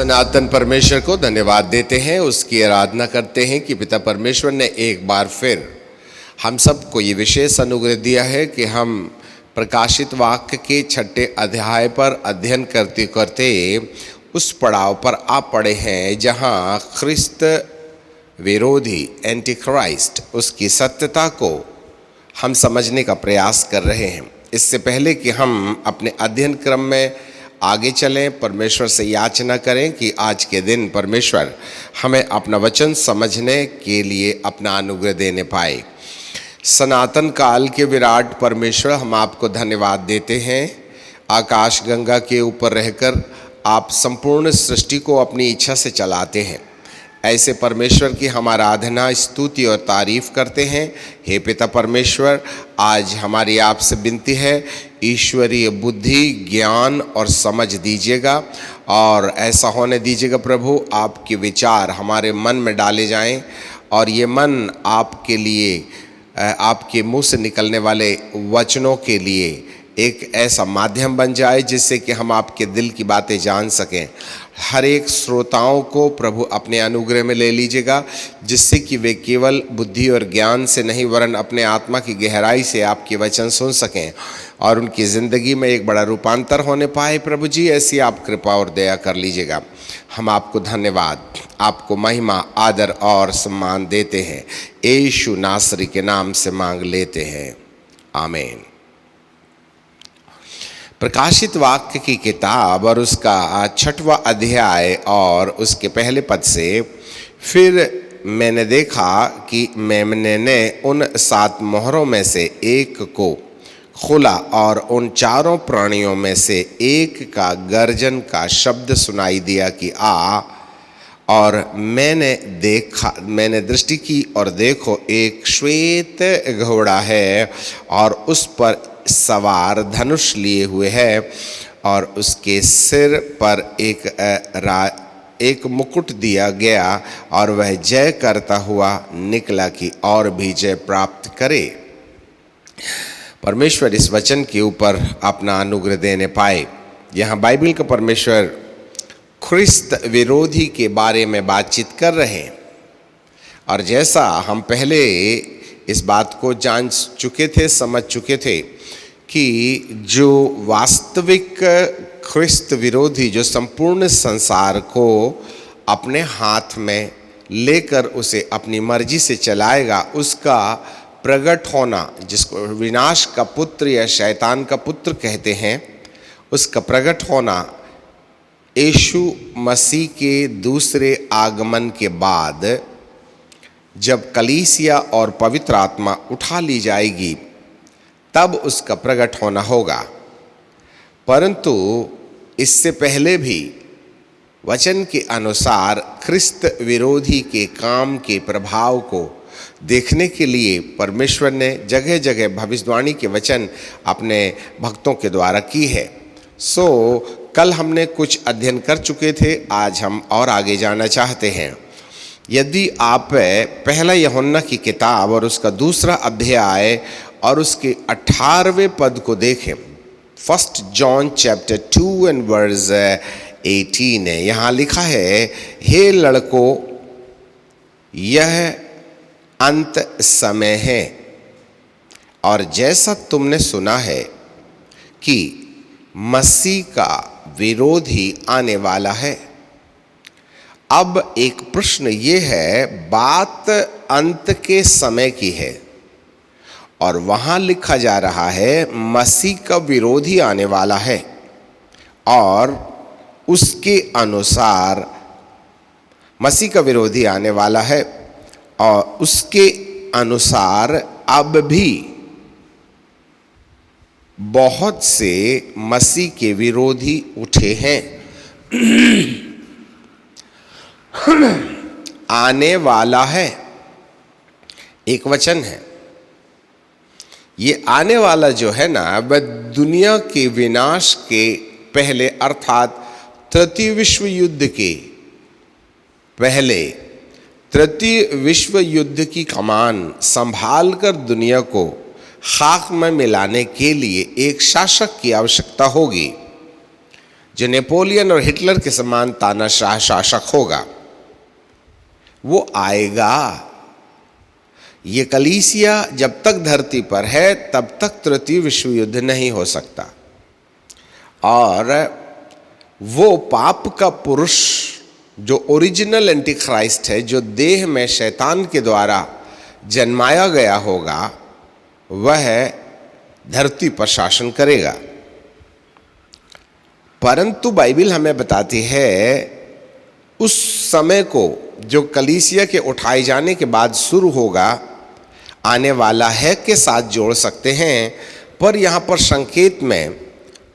सनातन परमेश्वर को धन्यवाद देते हैं, उसकी आराधना करते हैं कि पिता परमेश्वर ने एक बार फिर हम सबको ये विशेष अनुग्रह दिया है कि हम प्रकाशित वाक्य के 6 अध्याय पर अध्ययन करते करते उस पड़ाव पर आ पड़े हैं जहां ख्रिस्त विरोधी एंटी क्राइस्ट उसकी सत्यता को हम समझने का प्रयास कर रहे हैं। इससे पहले कि हम अपने अध्ययन क्रम में आगे चलें, परमेश्वर से याचना करें कि आज के दिन परमेश्वर हमें अपना वचन समझने के लिए अपना अनुग्रह देने पाए। सनातन काल के विराट परमेश्वर, हम आपको धन्यवाद देते हैं। आकाश गंगा के ऊपर रहकर आप संपूर्ण सृष्टि को अपनी इच्छा से चलाते हैं। ऐसे परमेश्वर की हम आराधना, स्तुति और तारीफ करते हैं। हे पिता परमेश्वर, आज हमारी आपसे विनती है, ईश्वरीय बुद्धि, ज्ञान और समझ दीजिएगा और ऐसा होने दीजिएगा प्रभु, आपके विचार हमारे मन में डाले जाएं और ये मन आपके लिए, आपके मुंह से निकलने वाले वचनों के लिए एक ऐसा माध्यम बन जाए जिससे कि हम आपके दिल की बातें जान सकें। हर एक श्रोताओं को प्रभु अपने अनुग्रह में ले लीजिएगा, जिससे कि वे केवल बुद्धि और ज्ञान से नहीं वरन अपने आत्मा की गहराई से आपके वचन सुन सकें और उनकी ज़िंदगी में एक बड़ा रूपांतर होने पाए। प्रभु जी, ऐसी आप कृपा और दया कर लीजिएगा। हम आपको धन्यवाद, आपको महिमा, आदर और सम्मान देते हैं। यीशु नासरी के नाम से मांग लेते हैं, आमीन। प्रकाशित वाक्य की किताब और उसका 6वां अध्याय और उसके पहले पद से, फिर मैंने देखा कि मेमने ने उन 7 मोहरों में से एक को खोला और उन 4 प्राणियों में से एक का गर्जन का शब्द सुनाई दिया कि आ। और मैंने दृष्टि की और देखो, एक श्वेत घोड़ा है और उस पर सवार धनुष लिए हुए है और उसके सिर पर एक मुकुट दिया गया और वह जय करता हुआ निकला कि और भी जय प्राप्त करे। परमेश्वर इस वचन के ऊपर अपना अनुग्रह देने पाए। यहाँ बाइबल का परमेश्वर ख्रिस्त विरोधी के बारे में बातचीत कर रहे हैं और जैसा हम पहले इस बात को जान चुके थे, समझ चुके थे कि जो वास्तविक ख्रिस्त विरोधी जो संपूर्ण संसार को अपने हाथ में लेकर उसे अपनी मर्जी से चलाएगा, उसका प्रकट होना, जिसको विनाश का पुत्र या शैतान का पुत्र कहते हैं, उसका प्रकट होना यीशु मसीह के दूसरे आगमन के बाद, जब कलीसिया और पवित्र आत्मा उठा ली जाएगी, तब उसका प्रकट होना होगा। परंतु इससे पहले भी वचन के अनुसार ख्रिस्त विरोधी के काम के प्रभाव को देखने के लिए परमेश्वर ने जगह जगह भविष्यवाणी के वचन अपने भक्तों के द्वारा की है। कल हमने कुछ अध्ययन कर चुके थे, आज हम और आगे जाना चाहते हैं। यदि आप पहला यूहन्ना की किताब और उसका 2 अध्याय और उसके 18वें पद को देखें, 1 जॉन चैप्टर 2 एंड वर्स 18 है। यहाँ लिखा है, हे लड़कों, यह अंत समय है और जैसा तुमने सुना है कि मसीह का विरोधी आने वाला है। अब एक प्रश्न ये है, बात अंत के समय की है और वहाँ लिखा जा रहा है मसीह का विरोधी आने वाला है और उसके अनुसार मसीह का विरोधी आने वाला है और उसके अनुसार अब भी बहुत से मसीह के विरोधी उठे हैं। आने वाला है, एक वचन है। ये आने वाला जो है ना, वह दुनिया के विनाश के पहले अर्थात तृतीय विश्व युद्ध के पहले, तृतीय विश्व युद्ध की कमान संभाल कर दुनिया को खाक में मिलाने के लिए एक शासक की आवश्यकता होगी, जो नेपोलियन और हिटलर के समान तानाशाह शासक होगा, वो आएगा। ये कलीसिया जब तक धरती पर है तब तक तृतीय विश्व युद्ध नहीं हो सकता। और वो पाप का पुरुष जो ओरिजिनल एंटी क्राइस्ट है, जो देह में शैतान के द्वारा जन्माया गया होगा, वह धरती पर शासन करेगा। परंतु बाइबल हमें बताती है उस समय को जो कलीसिया के उठाए जाने के बाद शुरू होगा, आने वाला है के साथ जोड़ सकते हैं, पर यहाँ पर संकेत में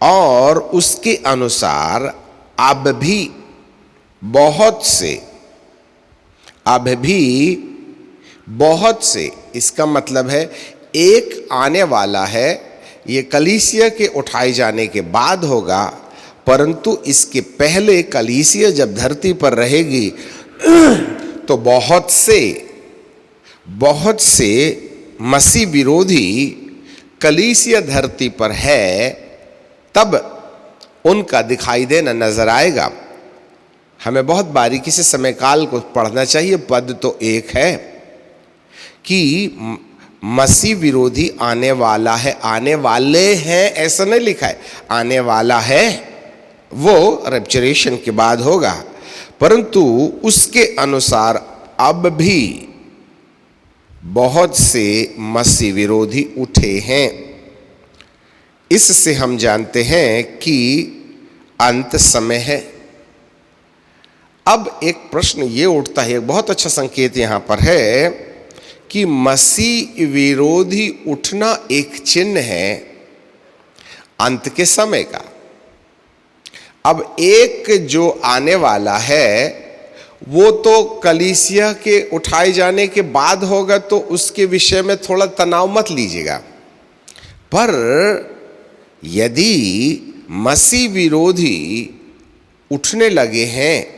और उसके अनुसार अब भी बहुत से, इसका मतलब है एक आने वाला है। ये कलीसिया के उठाए जाने के बाद होगा, परंतु इसके पहले कलीसिया जब धरती पर रहेगी तो बहुत से मसीह विरोधी कलीसिया धरती पर है, तब उनका दिखाई देना नजर आएगा। हमें बहुत बारीकी से समय काल को पढ़ना चाहिए। पद तो एक है कि मसीह विरोधी आने वाला है, आने वाले हैं ऐसा नहीं लिखा है, आने वाला है, वो रैप्चरेशन के बाद होगा। परंतु उसके अनुसार अब भी बहुत से मसीह विरोधी उठे हैं। इससे हम जानते हैं कि अंत समय है। अब एक प्रश्न ये उठता है, एक बहुत अच्छा संकेत यहाँ पर है कि मसीह विरोधी उठना एक चिन्ह है अंत के समय का। अब एक जो आने वाला है वो तो कलीसिया के उठाए जाने के बाद होगा, तो उसके विषय में थोड़ा तनाव मत लीजिएगा। पर यदि मसीह विरोधी उठने लगे हैं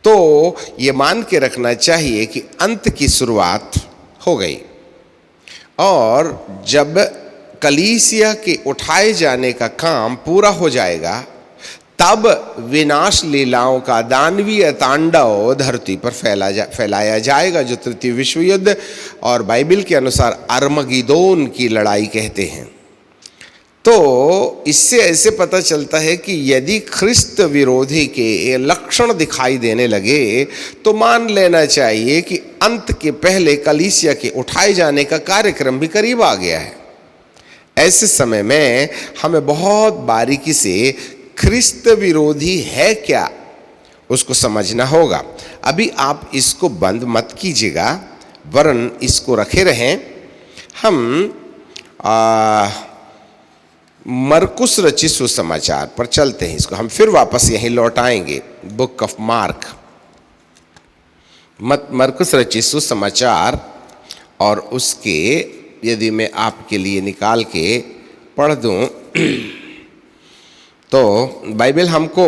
तो ये मान के रखना चाहिए कि अंत की शुरुआत हो गई। और जब कलीसिया के उठाए जाने का काम पूरा हो जाएगा, तब विनाश लीलाओं का दानवीय तांडव धरती पर फैलाया जाएगा, जो तृतीय विश्व युद्ध और बाइबल के अनुसार अरमगीदोन की लड़ाई कहते हैं। तो इससे ऐसे पता चलता है कि यदि ख्रिस्त विरोधी के लक्षण दिखाई देने लगे तो मान लेना चाहिए कि अंत के पहले कलीसिया के उठाए जाने का कार्यक्रम भी करीब आ गया है। ऐसे समय में हमें बहुत बारीकी से ख्रिस्त विरोधी है क्या उसको समझना होगा। अभी आप इसको बंद मत कीजिएगा, वरन इसको रखे रहें। हम मरकुस रचित सुसमाचार पर चलते हैं। इसको हम फिर वापस यहीं लौट आएंगे, बुक ऑफ मार्क, मरकुस रचित सुसमाचार, और उसके यदि मैं आपके लिए निकाल के पढ़ दूं तो बाइबल हमको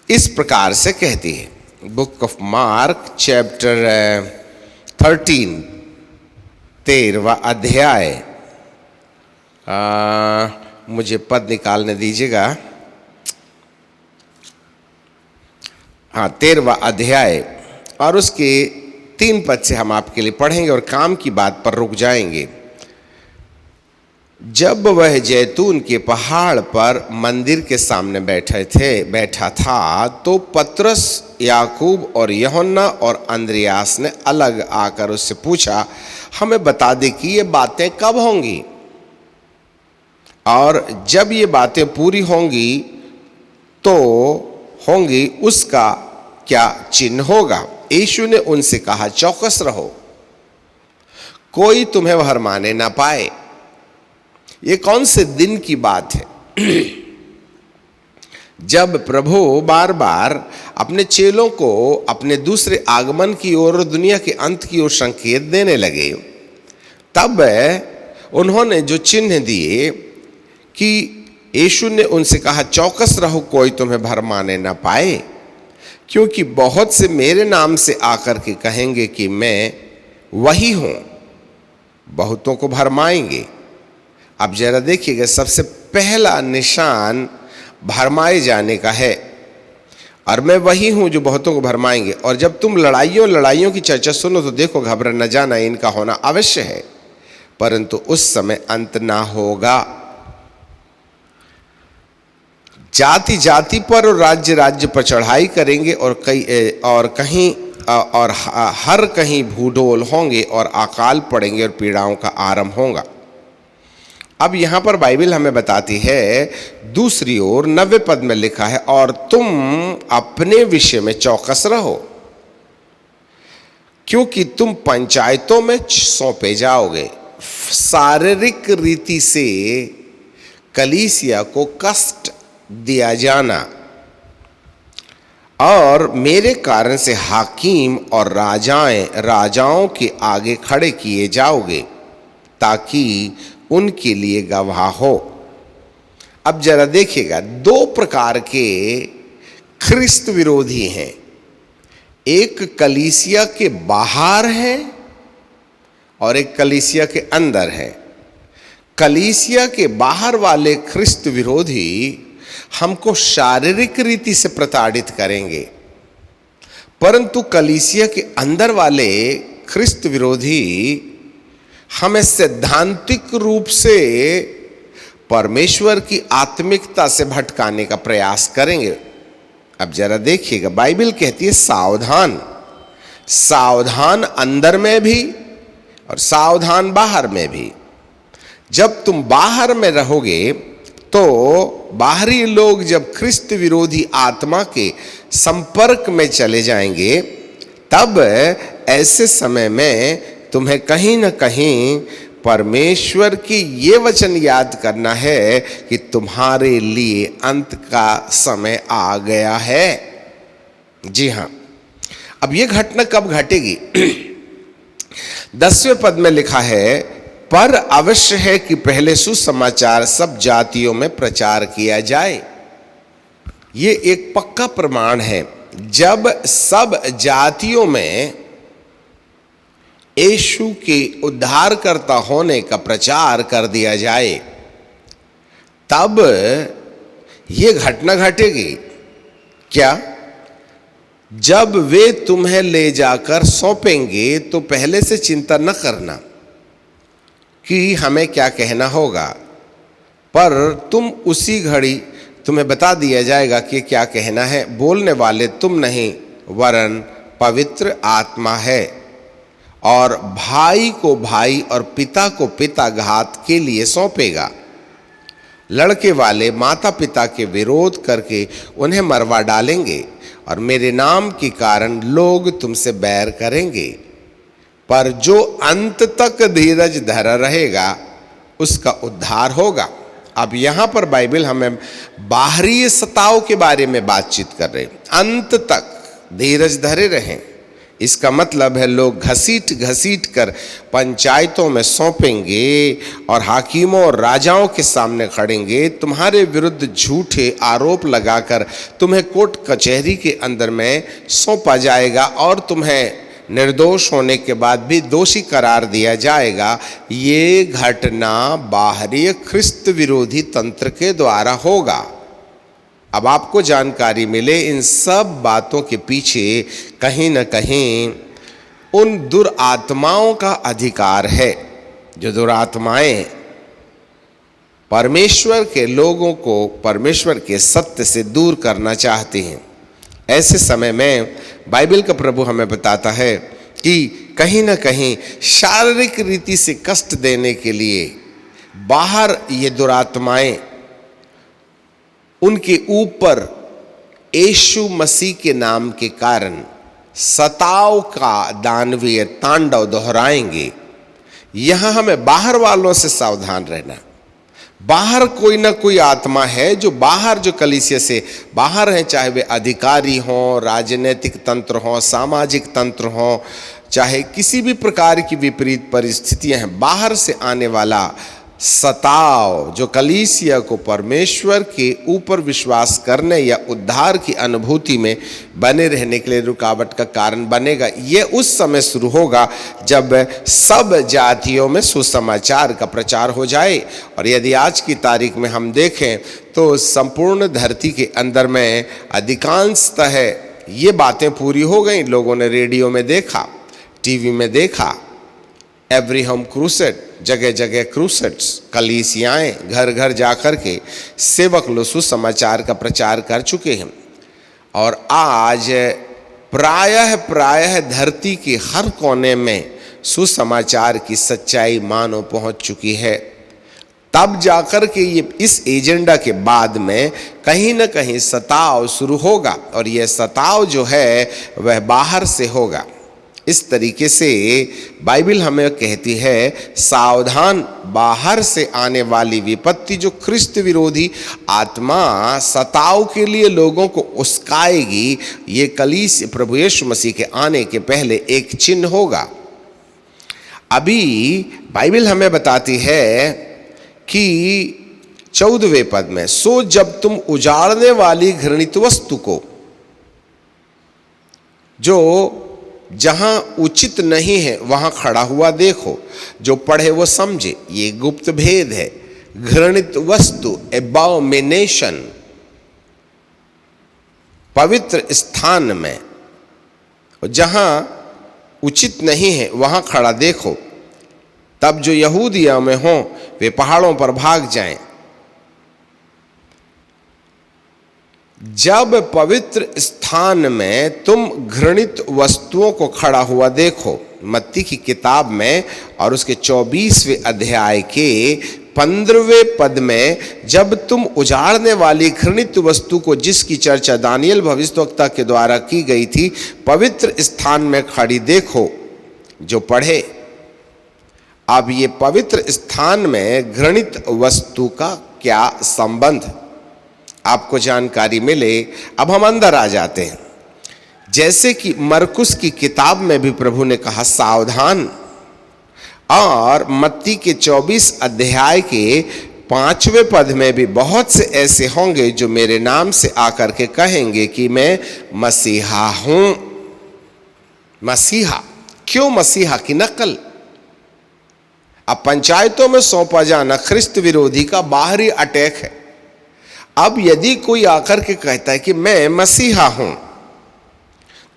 इस प्रकार से कहती है। बुक ऑफ मार्क चैप्टर 13, 13वां अध्याय, मुझे पद निकालने दीजिएगा। हाँ, 13वां अध्याय, और उसके 3 पद से हम आपके लिए पढ़ेंगे और काम की बात पर रुक जाएंगे। जब वह जैतून के पहाड़ पर मंदिर के सामने बैठा था, तो पतरस, याकूब और यूहन्ना और अंद्रियास ने अलग आकर उससे पूछा, हमें बता दे कि ये बातें कब होंगी, और जब ये बातें पूरी होंगी उसका क्या चिन्ह होगा। यीशु ने उनसे कहा, चौकस रहो, कोई तुम्हें भरमाने ना पाए। ये कौन से दिन की बात है जब प्रभु बार बार अपने चेलों को अपने दूसरे आगमन की ओर, दुनिया के अंत की ओर संकेत देने लगे। तब उन्होंने जो चिन्ह दिए कि यीशु ने उनसे कहा, चौकस रहो, कोई तुम्हें भरमाने ना पाए, क्योंकि बहुत से मेरे नाम से आकर के कहेंगे कि मैं वही हूं, बहुतों को भरमाएंगे। अब जरा देखिएगा, सबसे पहला निशान भरमाए जाने का है, और मैं वही हूं जो बहुतों को भरमाएंगे। और जब तुम लड़ाइयों की चर्चा सुनो तो देखो, घबरा न जाना, इनका होना अवश्य है, परंतु उस समय अंत ना होगा। जाति जाति पर और राज्य राज्य पर चढ़ाई करेंगे, और हर कहीं भूडोल होंगे और अकाल पड़ेंगे और पीड़ाओं का आरंभ होगा। अब यहां पर बाइबल हमें बताती है, दूसरी ओर 90 पद में लिखा है, और तुम अपने विषय में चौकस रहो, क्योंकि तुम पंचायतों में सौंपे जाओगे। शारीरिक रीति से कलीसिया को कष्ट दिया जाना, और मेरे कारण से हाकिम और राजाओं के आगे खड़े किए जाओगे, ताकि उनके लिए गवाह हो। अब जरा देखिएगा, दो प्रकार के ख्रिस्त विरोधी हैं। एक कलीसिया के बाहर है और एक कलीसिया के अंदर है। कलीसिया के बाहर वाले ख्रिस्त विरोधी हमको शारीरिक रीति से प्रताड़ित करेंगे, परंतु कलीसिया के अंदर वाले ख्रिस्त विरोधी हमें सैद्धांतिक रूप से परमेश्वर की आत्मिकता से भटकाने का प्रयास करेंगे। अब जरा देखिएगा, बाइबल कहती है सावधान, सावधान अंदर में भी और सावधान बाहर में भी। जब तुम बाहर में रहोगे तो बाहरी लोग जब ख्रिस्त विरोधी आत्मा के संपर्क में चले जाएंगे, तब ऐसे समय में तुम्हें कहीं न कहीं परमेश्वर की ये वचन याद करना है कि तुम्हारे लिए अंत का समय आ गया है। जी हाँ, अब ये घटना कब घटेगी? 10वें पद में लिखा है, पर अवश्य है कि पहले सुसमाचार सब जातियों में प्रचार किया जाए। ये एक पक्का प्रमाण है। जब सब जातियों में यीशु के उद्धारकर्ता होने का प्रचार कर दिया जाए, तब ये घटना घटेगी। क्या? जब वे तुम्हें ले जाकर सौंपेंगे तो पहले से चिंता न करना कि हमें क्या कहना होगा, पर तुम उसी घड़ी तुम्हें बता दिया जाएगा कि क्या कहना है। बोलने वाले तुम नहीं, वरन पवित्र आत्मा है। और भाई को भाई और पिता को पिता घात के लिए सौंपेगा। लड़के वाले माता पिता के विरोध करके उन्हें मरवा डालेंगे, और मेरे नाम के कारण लोग तुमसे बैर करेंगे, पर जो अंत तक धीरज धरा रहेगा उसका उद्धार होगा। अब यहां पर बाइबल हमें बाहरी सताव के बारे में बातचीत कर रहे हैं। अंत तक धीरज धरे रहें, इसका मतलब है लोग घसीट घसीट कर पंचायतों में सौंपेंगे और हाकिमों और राजाओं के सामने खड़ेंगे, तुम्हारे विरुद्ध झूठे आरोप लगाकर तुम्हें कोर्ट कचहरी के अंदर में सौंपा जाएगा, और तुम्हें निर्दोष होने के बाद भी दोषी करार दिया जाएगा। ये घटना बाहरी ख्रिस्त विरोधी तंत्र के द्वारा होगा। अब आपको जानकारी मिले, इन सब बातों के पीछे कहीं न कहीं उन दुरात्माओं का अधिकार है, जो दुरात्माएं परमेश्वर के लोगों को परमेश्वर के सत्य से दूर करना चाहती हैं। ऐसे समय में बाइबल का प्रभु हमें बताता है कि कहीं न कहीं शारीरिक रीति से कष्ट देने के लिए बाहर ये दुरात्माएं उनके ऊपर यीशु मसीह के नाम के कारण सताव का दानवीय तांडव दोहराएंगे। यहां हमें बाहर वालों से सावधान रहना। बाहर कोई ना कोई आत्मा है जो बाहर, जो कलीसिया से बाहर हैं, चाहे वे अधिकारी हों, राजनीतिक तंत्र हों, सामाजिक तंत्र हों, चाहे किसी भी प्रकार की विपरीत परिस्थितियां हैं, बाहर से आने वाला सताव जो कलीसिया को परमेश्वर के ऊपर विश्वास करने या उद्धार की अनुभूति में बने रहने के लिए रुकावट का कारण बनेगा। ये उस समय शुरू होगा जब सब जातियों में सुसमाचार का प्रचार हो जाए। और यदि आज की तारीख में हम देखें तो संपूर्ण धरती के अंदर में अधिकांशतः ये बातें पूरी हो गई। लोगों ने रेडियो में देखा, टीवी में देखा, एवरी होम क्रूसेड, जगह जगह क्रूसेड्स, कलीसियाएं घर घर जाकर के सेवक लोग सुसमाचार का प्रचार कर चुके हैं। और आज प्रायः धरती के हर कोने में सुसमाचार की सच्चाई मानो पहुंच चुकी है। तब जाकर के ये इस एजेंडा के बाद में कहीं न कहीं सताव शुरू होगा, और यह सताव जो है वह बाहर से होगा। इस तरीके से बाइबल हमें कहती है, सावधान, बाहर से आने वाली विपत्ति जो ख्रिस्त विरोधी आत्मा सताव के लिए लोगों को उस्काएगी, ये कलीसिया प्रभु यीशु मसीह के आने के पहले एक चिन्ह होगा। अभी बाइबल हमें बताती है कि 14वें पद में, सो जब तुम उजाड़ने वाली घृणित वस्तु को जो जहां उचित नहीं है वहां खड़ा हुआ देखो, जो पढ़े वो समझे। ये गुप्त भेद है। घृणित वस्तु, एबॉमिनेशन, पवित्र स्थान में जहां उचित नहीं है वहां खड़ा देखो, तब जो यहूदिया में हो वे पहाड़ों पर भाग जाएं। जब पवित्र स्थान में तुम घृणित वस्तुओं को खड़ा हुआ देखो, मत्ती की किताब में और उसके 24वें अध्याय के 15वें पद में, जब तुम उजाड़ने वाली घृणित वस्तु को जिसकी चर्चा दानियल भविष्यवक्ता के द्वारा की गई थी, पवित्र स्थान में खड़ी देखो, जो पढ़े। अब ये पवित्र स्थान में घृणित वस्तु का क्या संबंध आपको जानकारी मिले। अब हम अंदर आ जाते हैं। जैसे कि मरकुस की किताब में भी प्रभु ने कहा सावधान, और मत्ती के 24 अध्याय के 5वें पद में भी बहुत से ऐसे होंगे जो मेरे नाम से आकर के कहेंगे कि मैं मसीहा हूं। मसीहा क्यों? मसीहा की नकल। अब पंचायतों में सौंपा जाना ख्रिस्त विरोधी का बाहरी अटैक है। अब यदि कोई आकर के कहता है कि मैं मसीहा हूं,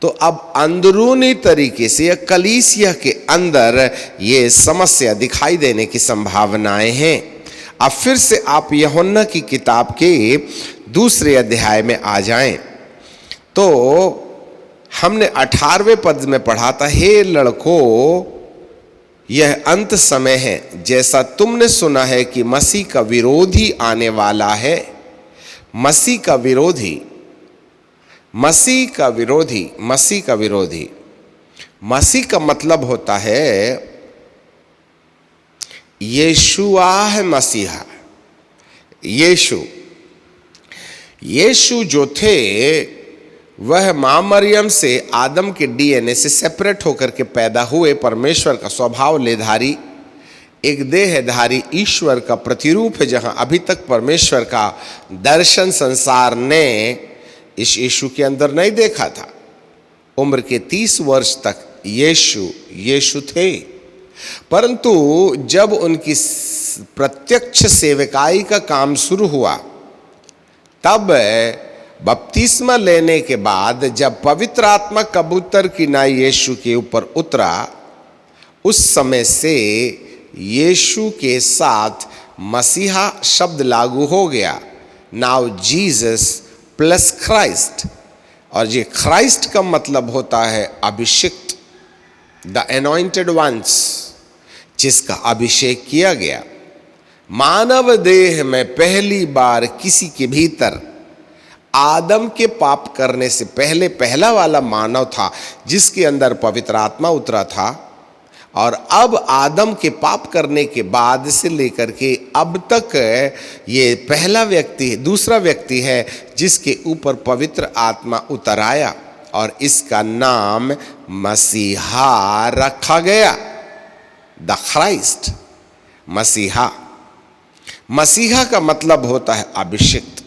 तो अब अंदरूनी तरीके से या कलीसिया के अंदर ये समस्या दिखाई देने की संभावनाएं हैं। अब फिर से आप यूहन्ना की किताब के 2 अध्याय में आ जाएं, तो हमने 18वें पद में पढ़ा था, हे लड़कों, यह अंत समय है, जैसा तुमने सुना है कि मसीह का विरोधी आने वाला है। मसीह का विरोधी, मसीह का विरोधी, मसीह का विरोधी, मसीह का मतलब होता है यीशुआ है मसीहा। यीशु जो थे वह मां मरियम से आदम के डीएनए से सेपरेट होकर के पैदा हुए, परमेश्वर का स्वभाव लेधारी, एक देहधारी ईश्वर का प्रतिरूप है, जहां अभी तक परमेश्वर का दर्शन संसार ने इस यीशु के अंदर नहीं देखा था। उम्र के 30 वर्ष तक यीशु थे, परंतु जब उनकी प्रत्यक्ष सेवकाई का काम शुरू हुआ, तब बपतिस्मा लेने के बाद जब पवित्र आत्मा कबूतर की नाई यीशु के ऊपर उतरा, उस समय से यीशु के साथ मसीहा शब्द लागू हो गया। नाउ जीसस प्लस क्राइस्ट, और ये क्राइस्ट का मतलब होता है अभिषिक्त, द एनॉइंटेड वंस, जिसका अभिषेक किया गया। मानव देह में पहली बार किसी के भीतर आदम के पाप करने से पहले पहला वाला मानव था जिसके अंदर पवित्र आत्मा उतरा था, और अब आदम के पाप करने के बाद से लेकर के अब तक ये पहला व्यक्ति, दूसरा व्यक्ति है जिसके ऊपर पवित्र आत्मा उतर आया, और इसका नाम मसीहा रखा गया, द क्राइस्ट, मसीहा। मसीहा का मतलब होता है अभिषिक्त,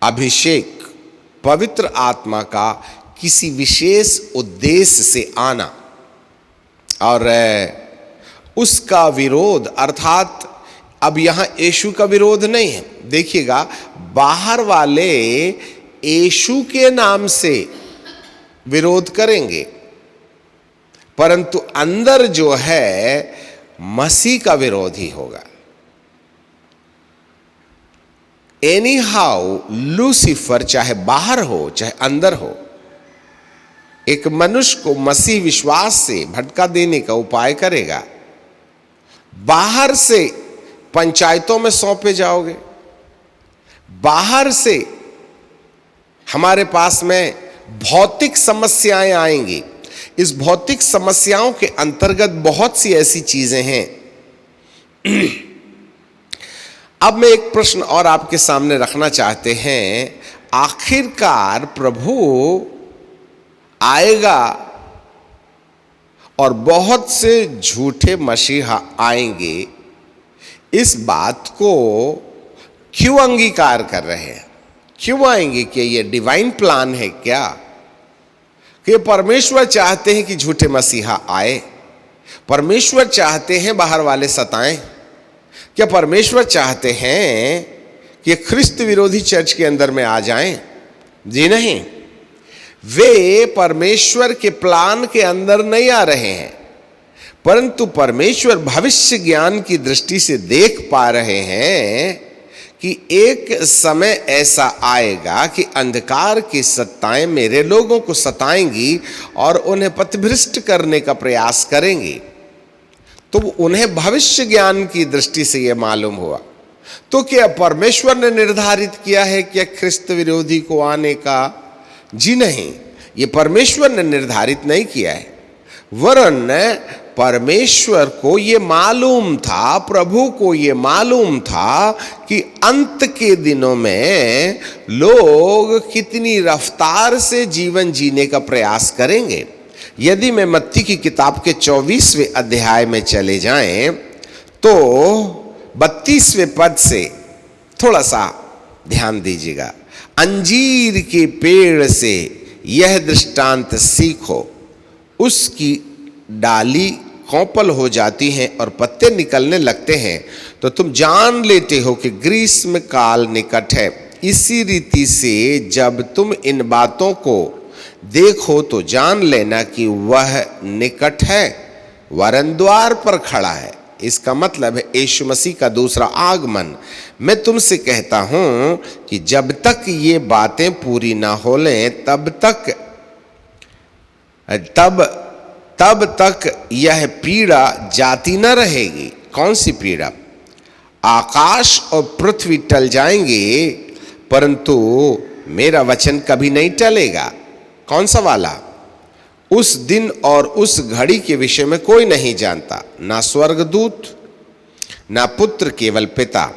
अभिषेक, पवित्र आत्मा का किसी विशेष उद्देश्य से आना। और उसका विरोध अर्थात अब यहां यीशु का विरोध नहीं है। देखिएगा, बाहर वाले यीशु के नाम से विरोध करेंगे, परंतु अंदर जो है मसीह का विरोध ही होगा। एनी हाउ लूसीफर चाहे बाहर हो चाहे अंदर हो, एक मनुष्य को मसीह विश्वास से भटका देने का उपाय करेगा। बाहर से पंचायतों में सौंपे जाओगे, बाहर से हमारे पास में भौतिक समस्याएं आएंगी। इस भौतिक समस्याओं के अंतर्गत बहुत सी ऐसी चीजें हैं। अब मैं एक प्रश्न और आपके सामने रखना चाहते हैं, आखिरकार प्रभु आएगा और बहुत से झूठे मसीहा आएंगे, इस बात को क्यों अंगीकार कर रहे हैं? क्यों आएंगे? कि ये डिवाइन प्लान है क्या? कि परमेश्वर चाहते हैं कि झूठे मसीहा आए? परमेश्वर चाहते हैं बाहर वाले सताएं? क्या परमेश्वर चाहते हैं कि ख्रिस्त विरोधी चर्च के अंदर में आ जाएं? जी नहीं, वे परमेश्वर के प्लान के अंदर नहीं आ रहे हैं, परंतु परमेश्वर भविष्य ज्ञान की दृष्टि से देख पा रहे हैं कि एक समय ऐसा आएगा कि अंधकार की सत्ताएं मेरे लोगों को सताएंगी और उन्हें पथभ्रष्ट करने का प्रयास करेंगी। तो उन्हें भविष्य ज्ञान की दृष्टि से यह मालूम हुआ। तो क्या परमेश्वर ने निर्धारित किया है क्या ख्रिस्त विरोधी को आने का? जी नहीं, ये परमेश्वर ने निर्धारित नहीं किया है, वरन परमेश्वर को ये मालूम था, प्रभु को ये मालूम था कि अंत के दिनों में लोग कितनी रफ्तार से जीवन जीने का प्रयास करेंगे। यदि मैं मत्ती की किताब के 24वें अध्याय में चले जाएं तो 32वें पद से थोड़ा सा ध्यान दीजिएगा। अंजीर के पेड़ से यह दृष्टांत सीखो, उसकी डाली कौपल हो जाती हैं और पत्ते निकलने लगते हैं तो तुम जान लेते हो कि ग्रीष्म काल निकट है। इसी रीति से जब तुम इन बातों को देखो तो जान लेना कि वह निकट है, वरन द्वार पर खड़ा है। इसका मतलब है यीशु मसीह का दूसरा आगमन। मैं तुमसे कहता हूं कि जब तक ये बातें पूरी ना हो लें तब तक यह पीड़ा जाती न रहेगी। कौन सी पीड़ा? आकाश और पृथ्वी टल जाएंगे परंतु मेरा वचन कभी नहीं टलेगा। कौन सा वाला? उस दिन और उस घड़ी के विषय में कोई नहीं जानता, ना स्वर्गदूत ना पुत्र, केवल पिता।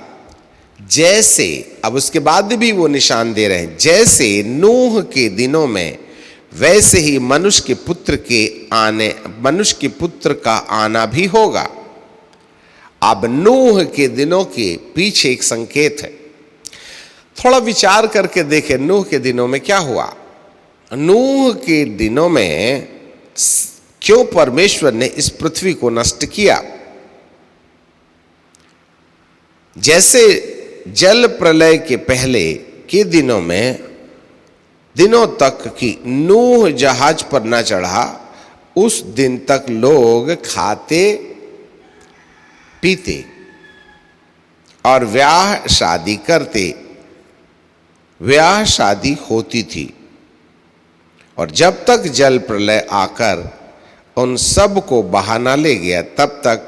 जैसे, अब उसके बाद भी वो निशान दे रहे हैं, जैसे नूह के दिनों में वैसे ही मनुष्य के पुत्र का आना भी होगा। अब नूह के दिनों के पीछे एक संकेत है। थोड़ा विचार करके देखें, नूह के दिनों में क्या हुआ? नूह के दिनों में क्यों परमेश्वर ने इस पृथ्वी को नष्ट किया? जैसे जल प्रलय के पहले के दिनों तक कि नूह जहाज पर न चढ़ा, उस दिन तक लोग खाते पीते और ब्याह शादी करते, ब्याह शादी होती थी। और जब तक जल प्रलय आकर उन सब को बहा न ले गया, तब तक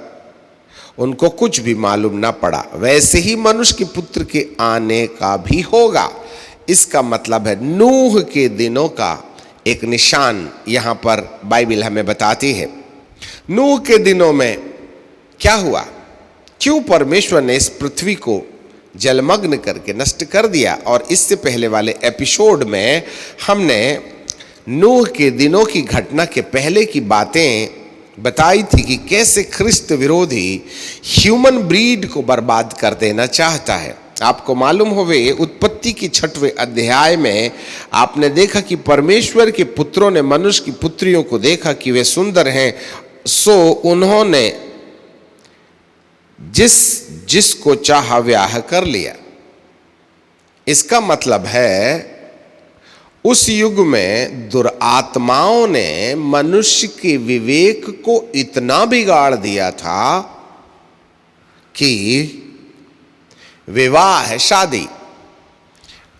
उनको कुछ भी मालूम ना पड़ा। वैसे ही मनुष्य के पुत्र के आने का भी होगा। इसका मतलब है नूह के दिनों का एक निशान यहां पर बाइबल हमें बताती है। नूह के दिनों में क्या हुआ? क्यों परमेश्वर ने इस पृथ्वी को जलमग्न करके नष्ट कर दिया? और इससे पहले वाले एपिसोड में हमने नूह के दिनों की घटना के पहले की बातें बताई थी कि कैसे ख्रिस्त विरोधी ह्यूमन ब्रीड को बर्बाद कर देना चाहता है। आपको मालूम होवे उत्पत्ति की 6वें अध्याय में आपने देखा कि परमेश्वर के पुत्रों ने मनुष्य की पुत्रियों को देखा कि वे सुंदर हैं, सो उन्होंने जिसको चाहा ब्याह कर लिया। इसका मतलब है उस युग में दुरात्माओं ने मनुष्य के विवेक को इतना बिगाड़ दिया था कि विवाह शादी,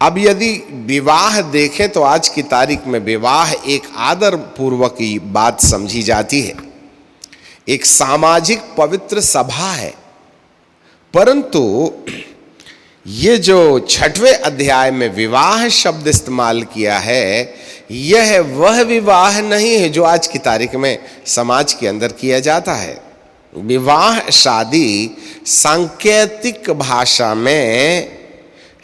अब यदि विवाह देखें तो आज की तारीख में विवाह एक आदर पूर्वक की बात समझी जाती है, एक सामाजिक पवित्र सभा है। परंतु ये जो 6वें अध्याय में विवाह शब्द इस्तेमाल किया है, यह वह विवाह नहीं है जो आज की तारीख में समाज के अंदर किया जाता है। विवाह शादी सांकेतिक भाषा में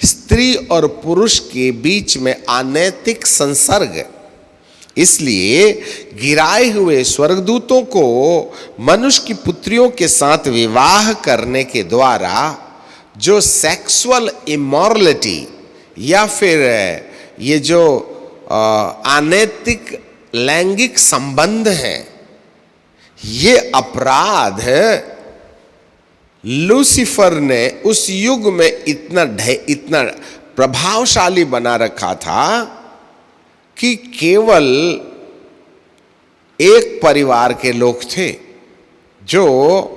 स्त्री और पुरुष के बीच में अनैतिक संसर्ग, इसलिए गिराए हुए स्वर्गदूतों को मनुष्य की पुत्रियों के साथ विवाह करने के द्वारा जो सेक्सुअल इमोरलिटी या फिर ये जो अनैतिक लैंगिक संबंध हैं, ये अपराध लूसीफर ने उस युग में इतना प्रभावशाली बना रखा था कि केवल एक परिवार के लोग थे, जो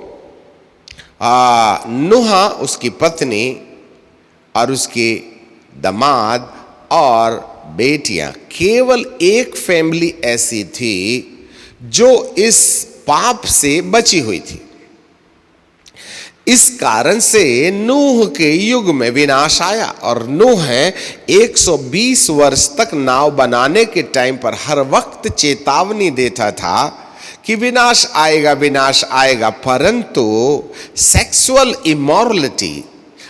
नूह उसकी पत्नी और उसके दामाद और बेटियां, केवल एक फैमिली ऐसी थी जो इस पाप से बची हुई थी। इस कारण से नूह के युग में विनाश आया, और नूह 120 वर्ष तक नाव बनाने के टाइम पर हर वक्त चेतावनी देता था कि विनाश आएगा, विनाश आएगा। परंतु सेक्सुअल इमोरलिटी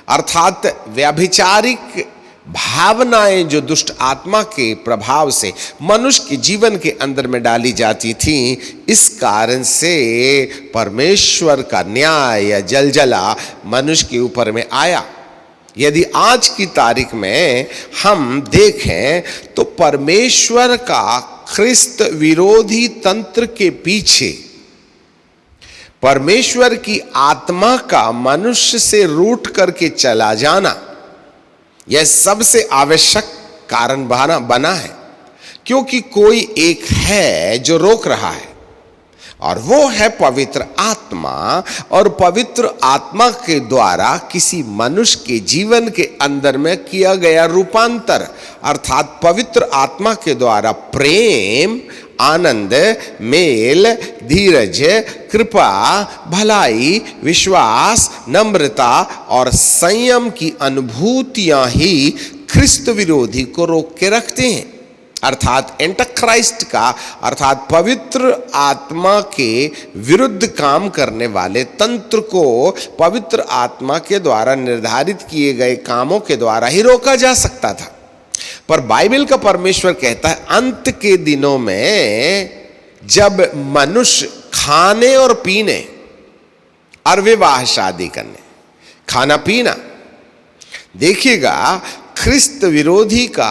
अर्थात व्याभिचारिक भावनाएं जो दुष्ट आत्मा के प्रभाव से मनुष्य के जीवन के अंदर में डाली जाती थी, इस कारण से परमेश्वर का न्याय या जलजला मनुष्य के ऊपर में आया। यदि आज की तारीख में हम देखें तो परमेश्वर का ख्रिस्त विरोधी तंत्र के पीछे परमेश्वर की आत्मा का मनुष्य से रूठ करके चला जाना, यह सबसे आवश्यक कारण बना है, क्योंकि कोई एक है जो रोक रहा है, और वो है पवित्र आत्मा। और पवित्र आत्मा के द्वारा किसी मनुष्य के जीवन के अंदर में किया गया रूपांतर, अर्थात पवित्र आत्मा के द्वारा प्रेम, आनंद, मेल, धीरज, कृपा, भलाई, विश्वास, नम्रता और संयम की अनुभूतियां ही ख्रिस्त विरोधी को रोक के रखते हैं, अर्थात एंटिक्राइस्ट का, अर्थात पवित्र आत्मा के विरुद्ध काम करने वाले तंत्र को पवित्र आत्मा के द्वारा निर्धारित किए गए कामों के द्वारा ही रोका जा सकता था। पर बाइबल का परमेश्वर कहता है अंत के दिनों में जब मनुष्य खाने और पीने और विवाह शादी करने, खाना पीना, देखिएगा ख्रिस्त विरोधी का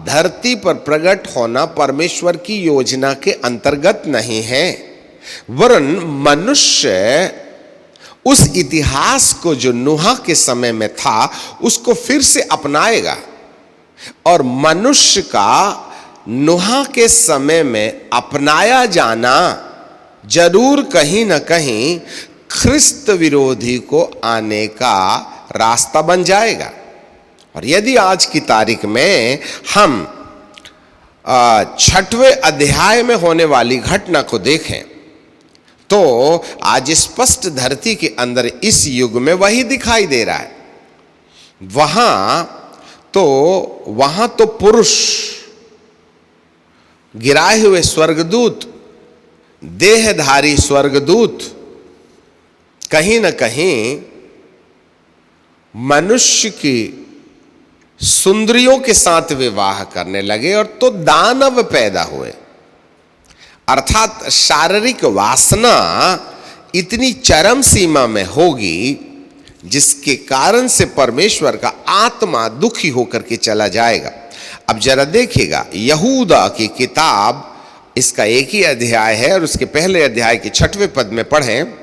धरती पर प्रकट होना परमेश्वर की योजना के अंतर्गत नहीं है, वरन मनुष्य उस इतिहास को जो नूह के समय में था उसको फिर से अपनाएगा, और मनुष्य का नूह के समय में अपनाया जाना जरूर कहीं ना कहीं ख्रिस्त विरोधी को आने का रास्ता बन जाएगा। और यदि आज की तारीख में हम 6वें अध्याय में होने वाली घटना को देखें तो आज स्पष्ट धरती के अंदर इस युग में वही दिखाई दे रहा है। वहां तो पुरुष, गिराए हुए स्वर्गदूत, देहधारी स्वर्गदूत कहीं ना कहीं मनुष्य की सुंदरियों के साथ विवाह करने लगे, और तो दानव पैदा हुए, अर्थात शारीरिक वासना इतनी चरम सीमा में होगी जिसके कारण से परमेश्वर का आत्मा दुखी होकर के चला जाएगा। अब जरा देखिएगा, यहूदा की किताब, इसका एक ही अध्याय है और उसके पहले अध्याय के 6वें पद में पढ़ें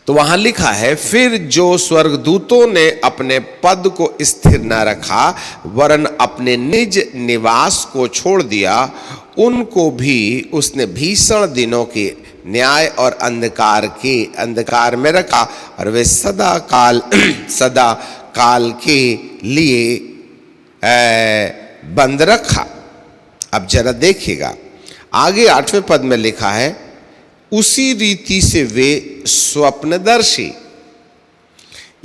तो वहां लिखा है, फिर जो स्वर्गदूतों ने अपने पद को स्थिर न रखा वरन अपने निज निवास को छोड़ दिया, उनको भी उसने भीषण दिनों के न्याय और अंधकार में रखा और वे सदा काल के लिए बंद रखा। अब जरा देखिएगा, आगे 8वें पद में लिखा है, उसी रीति से वे स्वप्नदर्शी।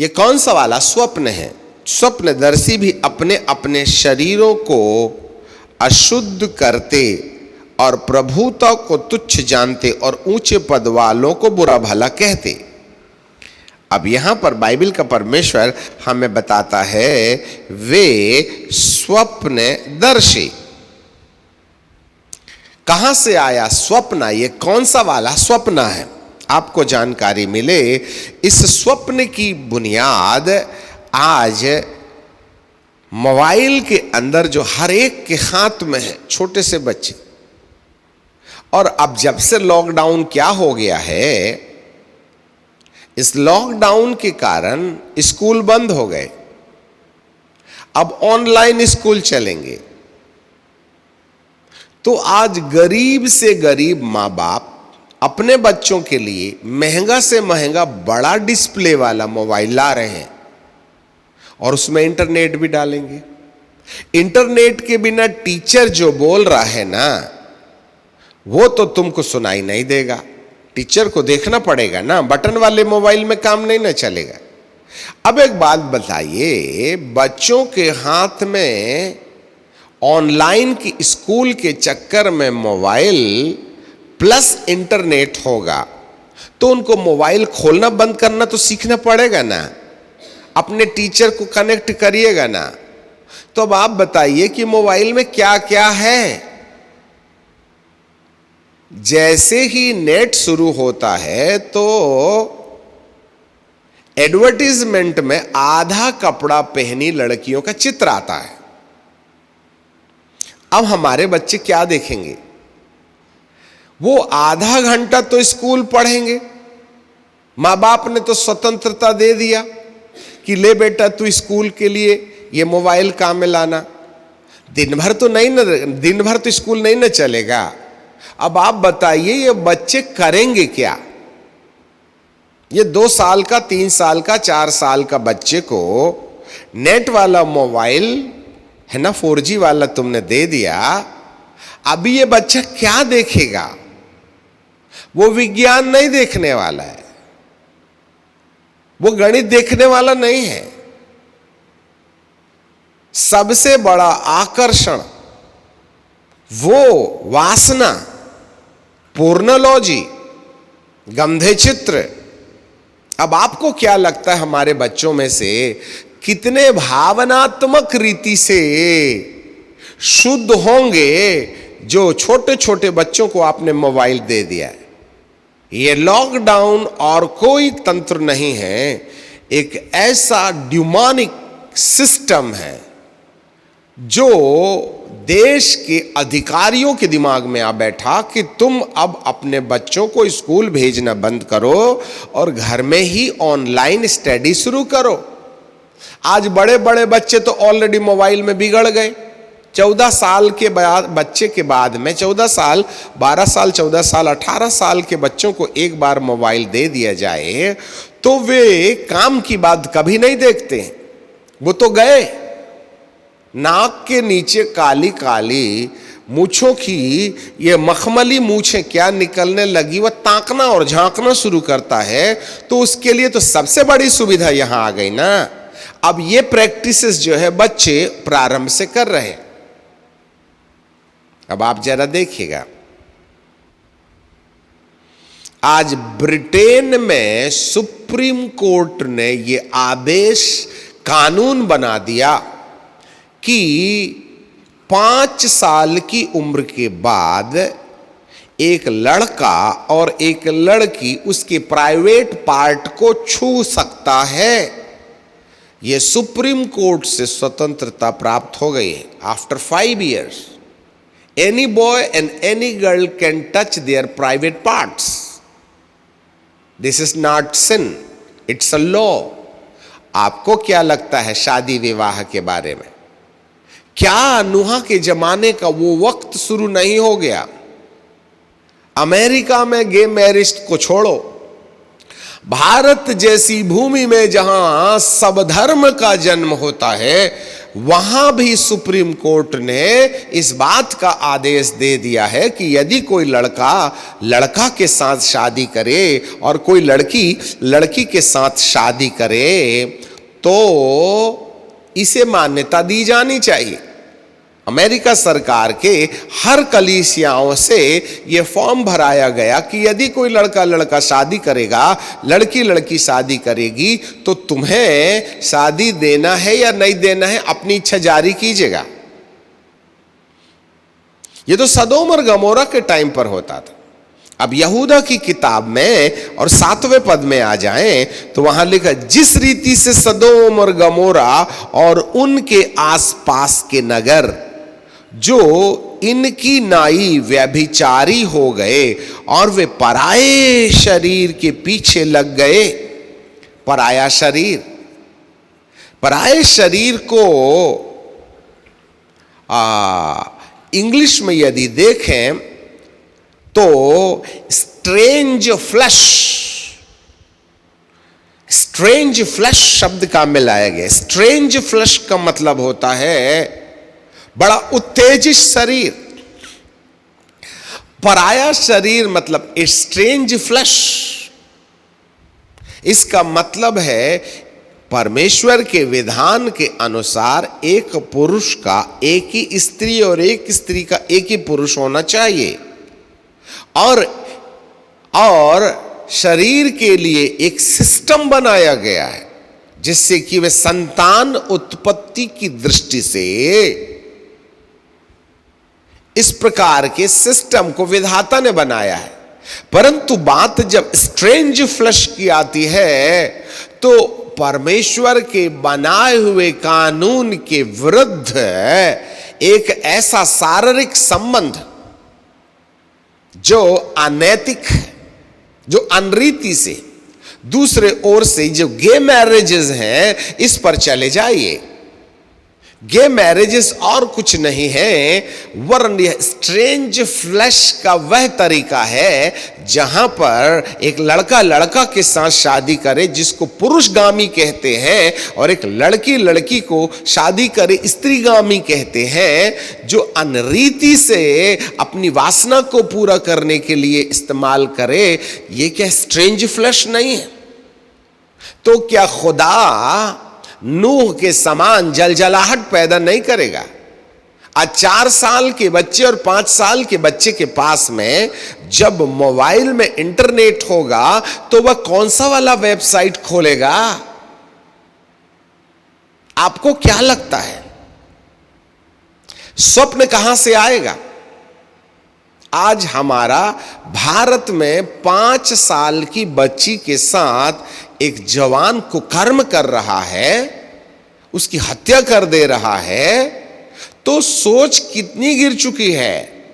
ये कौन सा वाला स्वप्न है? स्वप्नदर्शी भी अपने अपने शरीरों को अशुद्ध करते और प्रभुता को तुच्छ जानते और ऊंचे पद वालों को बुरा भला कहते। अब यहां पर बाइबल का परमेश्वर हमें बताता है, वे स्वप्नदर्शी। कहां से आया स्वप्न? ये कौन सा वाला स्वप्न है? आपको जानकारी मिले। इस स्वप्न की बुनियाद आज मोबाइल के अंदर जो हर एक के हाथ में है, छोटे से बच्चे। और अब जब से लॉकडाउन क्या हो गया है, इस लॉकडाउन के कारण स्कूल बंद हो गए, अब ऑनलाइन स्कूल चलेंगे। तो आज गरीब से गरीब माँ बाप अपने बच्चों के लिए महंगा से महंगा बड़ा डिस्प्ले वाला मोबाइल ला रहे हैं और उसमें इंटरनेट भी डालेंगे। इंटरनेट के बिना टीचर जो बोल रहा है ना, वो तो तुमको सुनाई नहीं देगा, टीचर को देखना पड़ेगा ना, बटन वाले मोबाइल में काम नहीं ना चलेगा। अब एक बात बताइए, बच्चों के हाथ में ऑनलाइन की स्कूल के चक्कर में मोबाइल प्लस इंटरनेट होगा तो उनको मोबाइल खोलना बंद करना तो सीखना पड़ेगा ना, अपने टीचर को कनेक्ट करिएगा ना। तो अब आप बताइए कि मोबाइल में क्या क्या है। जैसे ही नेट शुरू होता है तो एडवर्टीजमेंट में आधा कपड़ा पहनी लड़कियों का चित्र आता है। अब हमारे बच्चे क्या देखेंगे? वो आधा घंटा तो स्कूल पढ़ेंगे, माँ बाप ने तो स्वतंत्रता दे दिया कि ले बेटा तू स्कूल के लिए ये मोबाइल काम में लाना, दिन भर तो स्कूल नहीं ना चलेगा। अब आप बताइए ये बच्चे करेंगे क्या? ये 2 साल का, 3 साल का, 4 साल का बच्चे को नेट वाला मोबाइल है ना, 4G वाला तुमने दे दिया, अभी ये बच्चा क्या देखेगा? वो विज्ञान नहीं देखने वाला है, वो गणित देखने वाला नहीं है। सबसे बड़ा आकर्षण वो वासना, पोर्नोलॉजी, गंधे चित्र। अब आपको क्या लगता है हमारे बच्चों में से कितने भावनात्मक रीति से शुद्ध होंगे जो छोटे छोटे बच्चों को आपने मोबाइल दे दिया है? ये लॉकडाउन और कोई तंत्र नहीं है, एक ऐसा ड्यूमानिक सिस्टम है जो देश के अधिकारियों के दिमाग में आ बैठा कि तुम अब अपने बच्चों को स्कूल भेजना बंद करो और घर में ही ऑनलाइन स्टडी शुरू करो। आज बड़े बड़े बच्चे तो ऑलरेडी मोबाइल में बिगड़ गए। 14 साल के बाद बच्चे के बाद में 14 साल, 12 साल, 14 साल, 18 साल के बच्चों को एक बार मोबाइल दे दिया जाए तो वे काम की बात कभी नहीं देखते। वो तो गए, नाक के नीचे काली काली मूछों की ये मखमली मूछें क्या निकलने लगी, वह ताकना और झांकना शुरू करता है। तो उसके लिए तो सबसे बड़ी सुविधा यहां आ गई ना। अब ये प्रैक्टिसेस जो है बच्चे प्रारंभ से कर रहे हैं। अब आप जरा देखिएगा, आज ब्रिटेन में सुप्रीम कोर्ट ने ये आदेश, कानून बना दिया कि 5 साल की उम्र के बाद एक लड़का और एक लड़की उसके प्राइवेट पार्ट को छू सकता है। यह सुप्रीम कोर्ट से स्वतंत्रता प्राप्त हो गई है। After 5 years, any boy and any girl can touch their private parts. This is not sin, it's a law. आपको क्या लगता है शादी विवाह के बारे में? क्या नूह के जमाने का वो वक्त शुरू नहीं हो गया? अमेरिका में गे मैरिज को छोड़ो, भारत जैसी भूमि में जहां सब धर्म का जन्म होता है, वहां भी सुप्रीम कोर्ट ने इस बात का आदेश दे दिया है कि यदि कोई लड़का लड़का के साथ शादी करे और कोई लड़की लड़की के साथ शादी करे तो इसे मान्यता दी जानी चाहिए। अमेरिका सरकार के हर कलीसियाओं से यह फॉर्म भराया गया कि यदि कोई लड़का लड़का शादी करेगा, लड़की लड़की शादी करेगी, तो तुम्हें शादी देना है या नहीं देना है अपनी इच्छा जारी कीजिएगा। यह तो सदोम और गमोरा के टाइम पर होता था। अब यहूदा की किताब में और 7वें पद में आ जाएं तो वहां लिखा, जिस रीति से सदोम और गमोरा और उनके आसपास के नगर जो इनकी नाई व्यभिचारी हो गए और वे पराये शरीर के पीछे लग गए। पराया शरीर, पराये शरीर को इंग्लिश में यदि देखें तो स्ट्रेंज फ्लैश, स्ट्रेंज फ्लैश शब्द का मिलाया गया। स्ट्रेंज फ्लैश का मतलब होता है बड़ा उत्तेजित शरीर। पराया शरीर मतलब स्ट्रेंज फ्लैश। इसका मतलब है परमेश्वर के विधान के अनुसार एक पुरुष का एक ही स्त्री और एक स्त्री का एक ही पुरुष होना चाहिए, और शरीर के लिए एक सिस्टम बनाया गया है जिससे कि वे संतान उत्पत्ति की दृष्टि से इस प्रकार के सिस्टम को विधाता ने बनाया है। परंतु बात जब स्ट्रेंज फ्लैश की आती है तो परमेश्वर के बनाए हुए कानून के विरुद्ध एक ऐसा शारीरिक संबंध जो अनैतिक है, जो अनरीति से, दूसरे ओर से जो गे मैरिजेस हैं, इस पर चले जाइए। गे मैरिजेस और कुछ नहीं है वरन यह स्ट्रेंज फ्लैश का वह तरीका है जहां पर एक लड़का लड़का के साथ शादी करे जिसको पुरुषगामी कहते हैं, और एक लड़की लड़की को शादी करे स्त्रीगामी कहते हैं, जो अनरीति से अपनी वासना को पूरा करने के लिए इस्तेमाल करे। ये क्या स्ट्रेंज फ्लैश नहीं है? तो क्या खुदा नूह के समान जलजलाहट पैदा नहीं करेगा? आज 4 साल के बच्चे और 5 साल के बच्चे के पास में जब मोबाइल में इंटरनेट होगा तो वह कौन सा वाला वेबसाइट खोलेगा? आपको क्या लगता है स्वप्न कहां से आएगा? आज हमारा भारत में 5 साल की बच्ची के साथ एक जवान कुकर्म कर रहा है, उसकी हत्या कर दे रहा है, तो सोच कितनी गिर चुकी है।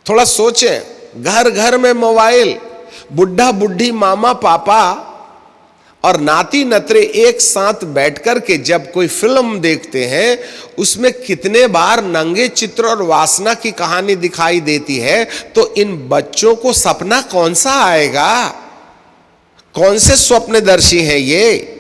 थोड़ा सोचें। घर घर में मोबाइल, बुढ़ा बुढ़ी, मामा पापा और नाती नतरे एक साथ बैठकर के जब कोई फिल्म देखते हैं उसमें कितने बार नंगे चित्र और वासना की कहानी दिखाई देती है, तो इन बच्चों को सपना कौन सा आएगा? कौन से स्वप्नदर्शी हैं ये?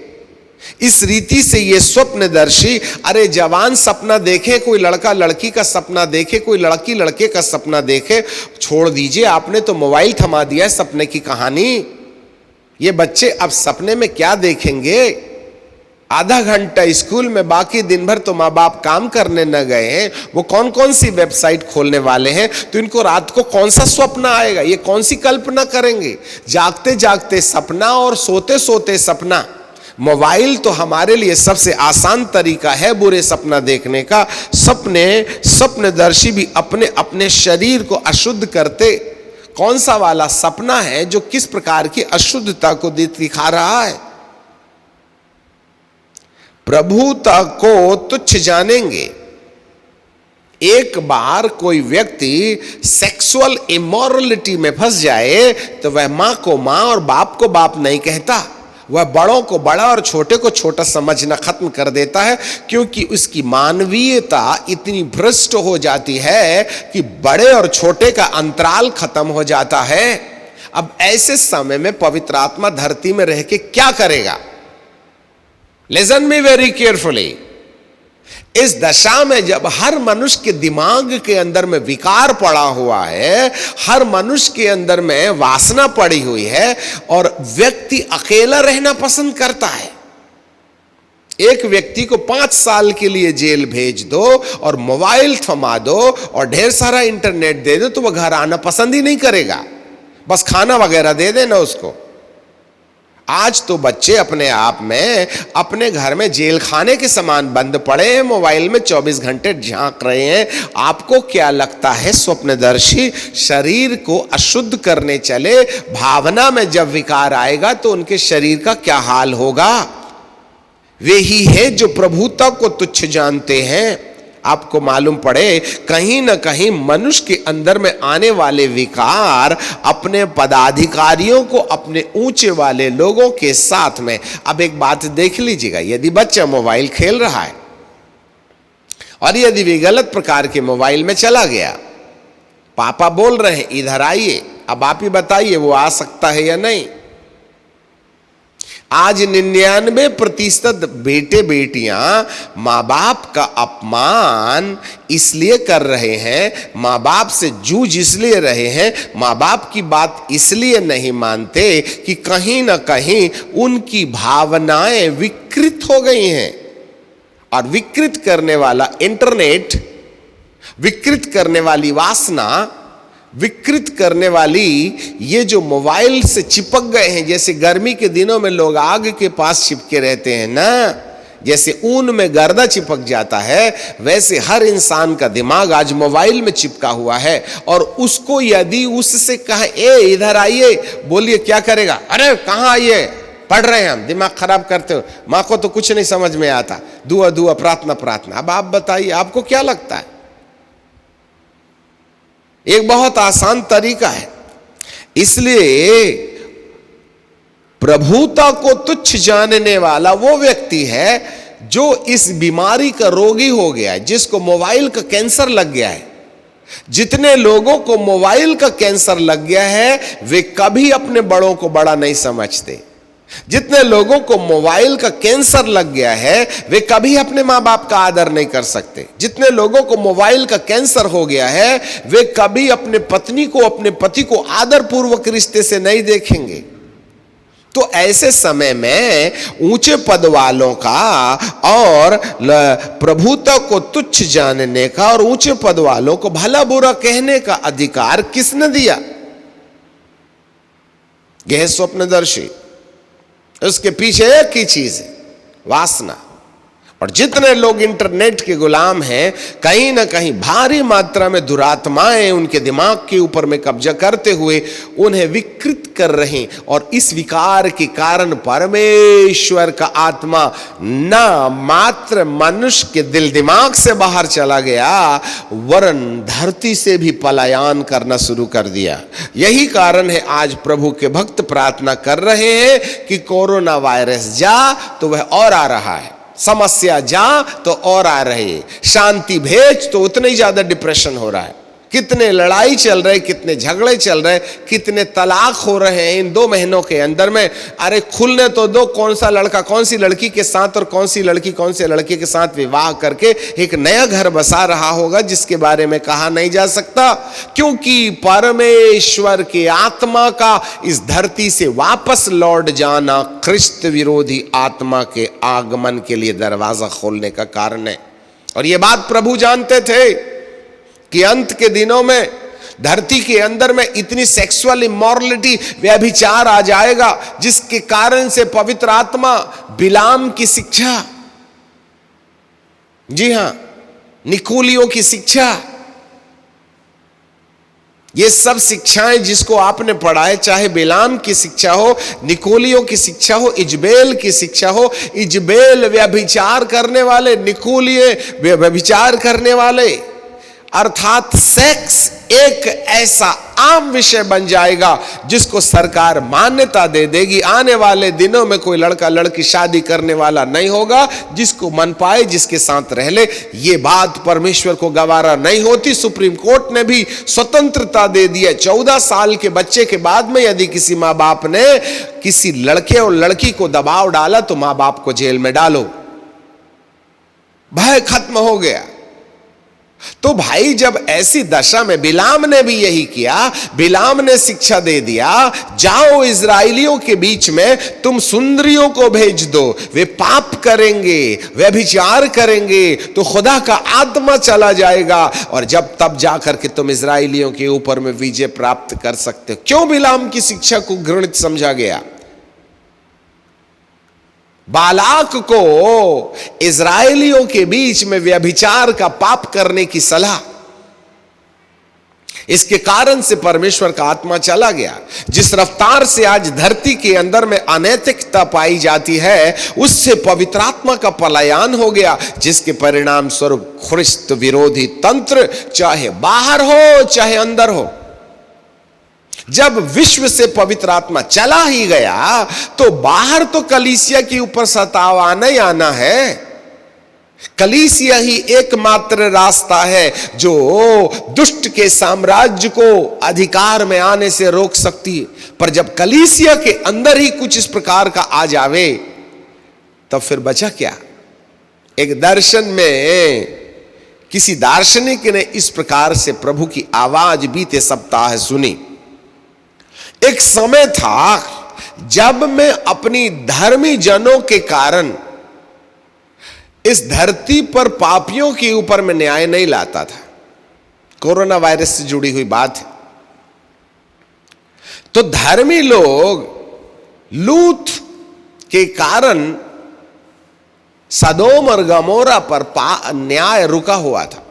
इस रीति से ये स्वप्नदर्शी, अरे जवान सपना देखे, कोई लड़का लड़की का सपना देखे, कोई लड़की लड़के का सपना देखे, छोड़ दीजिए, आपने तो मोबाइल थमा दिया है सपने की कहानी। ये बच्चे अब सपने में क्या देखेंगे? आधा घंटा स्कूल में, बाकी दिन भर तो माँ बाप काम करने न गए हैं, वो कौन कौन सी वेबसाइट खोलने वाले हैं? तो इनको रात को कौन सा स्वप्न आएगा? ये कौन सी कल्पना करेंगे? जागते जागते सपना और सोते सोते सपना, मोबाइल तो हमारे लिए सबसे आसान तरीका है बुरे सपना देखने का। स्वप्नदर्शी भी अपने अपने शरीर को अशुद्ध करते। कौन सा वाला सपना है जो किस प्रकार की अशुद्धता को दिखा रहा है? प्रभुता को तुच्छ जानेंगे। एक बार कोई व्यक्ति सेक्सुअल इमोरलिटी में फंस जाए तो वह मां को मां और बाप को बाप नहीं कहता। वह बड़ों को बड़ा और छोटे को छोटा समझना खत्म कर देता है, क्योंकि उसकी मानवीयता इतनी भ्रष्ट हो जाती है कि बड़े और छोटे का अंतराल खत्म हो जाता है। अब ऐसे समय में पवित्र आत्मा धरती में रह के क्या करेगा? Listen me very carefully. इस दशा में जब हर मनुष्य के दिमाग के अंदर में विकार पड़ा हुआ है, हर मनुष्य के अंदर में वासना पड़ी हुई है और व्यक्ति अकेला रहना पसंद करता है। एक व्यक्ति को 5 साल के लिए जेल भेज दो और मोबाइल थमा दो और ढेर सारा इंटरनेट दे दो तो वह घर आना पसंद ही नहीं करेगा। बस खाना वगैरह दे देना उसको। आज तो बच्चे अपने आप में अपने घर में जेल खाने के समान बंद पड़े हैं, मोबाइल में 24 घंटे झांक रहे हैं। आपको क्या लगता है स्वप्नदर्शी शरीर को अशुद्ध करने चले, भावना में जब विकार आएगा तो उनके शरीर का क्या हाल होगा? वे ही है जो प्रभुता को तुच्छ जानते हैं। आपको मालूम पड़े कहीं ना कहीं मनुष्य के अंदर में आने वाले विकार अपने पदाधिकारियों को, अपने ऊंचे वाले लोगों के साथ में। अब एक बात देख लीजिएगा, यदि बच्चा मोबाइल खेल रहा है और यदि वे गलत प्रकार के मोबाइल में चला गया, पापा बोल रहे हैं इधर आइए, अब आप ही बताइए वो आ सकता है या नहीं? आज 99% बेटे बेटियां माँ बाप का अपमान इसलिए कर रहे हैं, माँ बाप से जूझ इसलिए रहे हैं, माँ बाप की बात इसलिए नहीं मानते कि कहीं ना कहीं उनकी भावनाएं विकृत हो गई हैं। और विकृत करने वाला इंटरनेट, विकृत करने वाली वासना, विकृत करने वाली ये जो मोबाइल से चिपक गए हैं, जैसे गर्मी के दिनों में लोग आग के पास चिपके रहते हैं ना, जैसे ऊन में गर्दा चिपक जाता है, वैसे हर इंसान का दिमाग आज मोबाइल में चिपका हुआ है। और उसको यदि उससे कहा ए इधर आइए, बोलिए क्या करेगा? अरे कहाँ आइए, पढ़ रहे हैं हम, दिमाग खराब करते हो, माँ को तो कुछ नहीं समझ में आता, दुआ दुआ प्रार्थना प्रार्थना। अब आप बताइए आपको क्या लगता है? एक बहुत आसान तरीका है। इसलिए प्रभुता को तुच्छ जानने वाला वो व्यक्ति है जो इस बीमारी का रोगी हो गया है, जिसको मोबाइल का कैंसर लग गया है। जितने लोगों को मोबाइल का कैंसर लग गया है वे कभी अपने बड़ों को बड़ा नहीं समझते। जितने लोगों को मोबाइल का कैंसर लग गया है वे कभी अपने माँ बाप का आदर नहीं कर सकते। जितने लोगों को मोबाइल का कैंसर हो गया है वे कभी अपने पत्नी को, अपने पति को आदर पूर्वक रिश्ते से नहीं देखेंगे। तो ऐसे समय में ऊंचे पद वालों का और प्रभुता को तुच्छ जानने का और ऊंचे पद वालों को भला बुरा कहने का अधिकार किसने दिया? यह स्वप्नदर्शी। उसके पीछे एक ही चीज है, वासना। और जितने लोग इंटरनेट के गुलाम हैं, कहीं ना कहीं भारी मात्रा में दुरात्माएं उनके दिमाग के ऊपर में कब्जा करते हुए उन्हें विकृत कर रही। और इस विकार के कारण परमेश्वर का आत्मा न मात्र मनुष्य के दिल दिमाग से बाहर चला गया, वरन धरती से भी पलायन करना शुरू कर दिया। यही कारण है आज प्रभु के भक्त प्रार्थना कर रहे हैं कि कोरोना वायरस जा तो वह और आ रहा है, समस्या जा तो और आ रही, शांति भेज तो उतना ही ज्यादा डिप्रेशन हो रहा है। कितने लड़ाई चल रहे, कितने झगड़े चल रहे, कितने तलाक हो रहे हैं इन 2 महीनों के अंदर में। अरे खुलने तो दो, कौन सा लड़का कौन सी लड़की के साथ और कौन सी लड़की कौन से लड़के के साथ विवाह करके एक नया घर बसा रहा होगा जिसके बारे में कहा नहीं जा सकता, क्योंकि परमेश्वर के आत्मा का इस धरती से वापस लौट जाना ख्रिस्त विरोधी आत्मा के आगमन के लिए दरवाजा खोलने का कारण है। और यह बात प्रभु जानते थे कि अंत के दिनों में धरती के अंदर में इतनी सेक्सुअल इमोरलिटी, व्यभिचार आ जाएगा, जिसके कारण से पवित्र आत्मा बिलाम की शिक्षा, जी हां, निकोलियों की शिक्षा, ये सब शिक्षाएं जिसको आपने पढ़ा है, चाहे बिलाम की शिक्षा हो, निकोलियों की शिक्षा हो, इजबेल की शिक्षा हो। इजबेल व्यभिचार करने वाले, निकोलिये व्यभिचार करने वाले, अर्थात सेक्स एक ऐसा आम विषय बन जाएगा जिसको सरकार मान्यता दे देगी। आने वाले दिनों में कोई लड़का लड़की शादी करने वाला नहीं होगा, जिसको मन पाए जिसके साथ रह ले। ये बात परमेश्वर को गवारा नहीं होती। सुप्रीम कोर्ट ने भी स्वतंत्रता दे दी है। 14 साल के बच्चे के बाद में यदि किसी माँ बाप ने किसी लड़के और लड़की को दबाव डाला तो माँ बाप को जेल में डालो, भय खत्म हो गया। तो भाई, जब ऐसी दशा में बिलाम ने भी यही किया, बिलाम ने शिक्षा दे दिया, जाओ इजराइलियों के बीच में तुम सुंदरियों को भेज दो, वे पाप करेंगे, व्यभिचार करेंगे तो खुदा का आत्मा चला जाएगा और जब तब जाकर के तुम इजराइलियों के ऊपर में विजय प्राप्त कर सकते हो। क्यों बिलाम की शिक्षा को घृणित समझा गया? बालाक को इजराइलियों के बीच में व्यभिचार का पाप करने की सलाह, इसके कारण से परमेश्वर का आत्मा चला गया। जिस रफ्तार से आज धरती के अंदर में अनैतिकता पाई जाती है, उससे पवित्र आत्मा का पलायन हो गया, जिसके परिणाम स्वरूप ख्रिस्त विरोधी तंत्र चाहे बाहर हो चाहे अंदर हो, जब विश्व से पवित्र आत्मा चला ही गया तो बाहर तो कलीसिया के ऊपर सताव आना ही आना है। कलीसिया ही एकमात्र रास्ता है जो दुष्ट के साम्राज्य को अधिकार में आने से रोक सकती है। पर जब कलीसिया के अंदर ही कुछ इस प्रकार का आ जावे तब फिर बचा क्या? एक दर्शन में किसी दार्शनिक ने इस प्रकार से प्रभु की आवाज बीते सप्ताह सुनी। एक समय था जब मैं अपनी धर्मी जनों के कारण इस धरती पर पापियों के ऊपर में न्याय नहीं लाता था। कोरोना वायरस से जुड़ी हुई बात है। तो धर्मी लोग लूत के कारण सदोम और गमोरा पर न्याय रुका हुआ था।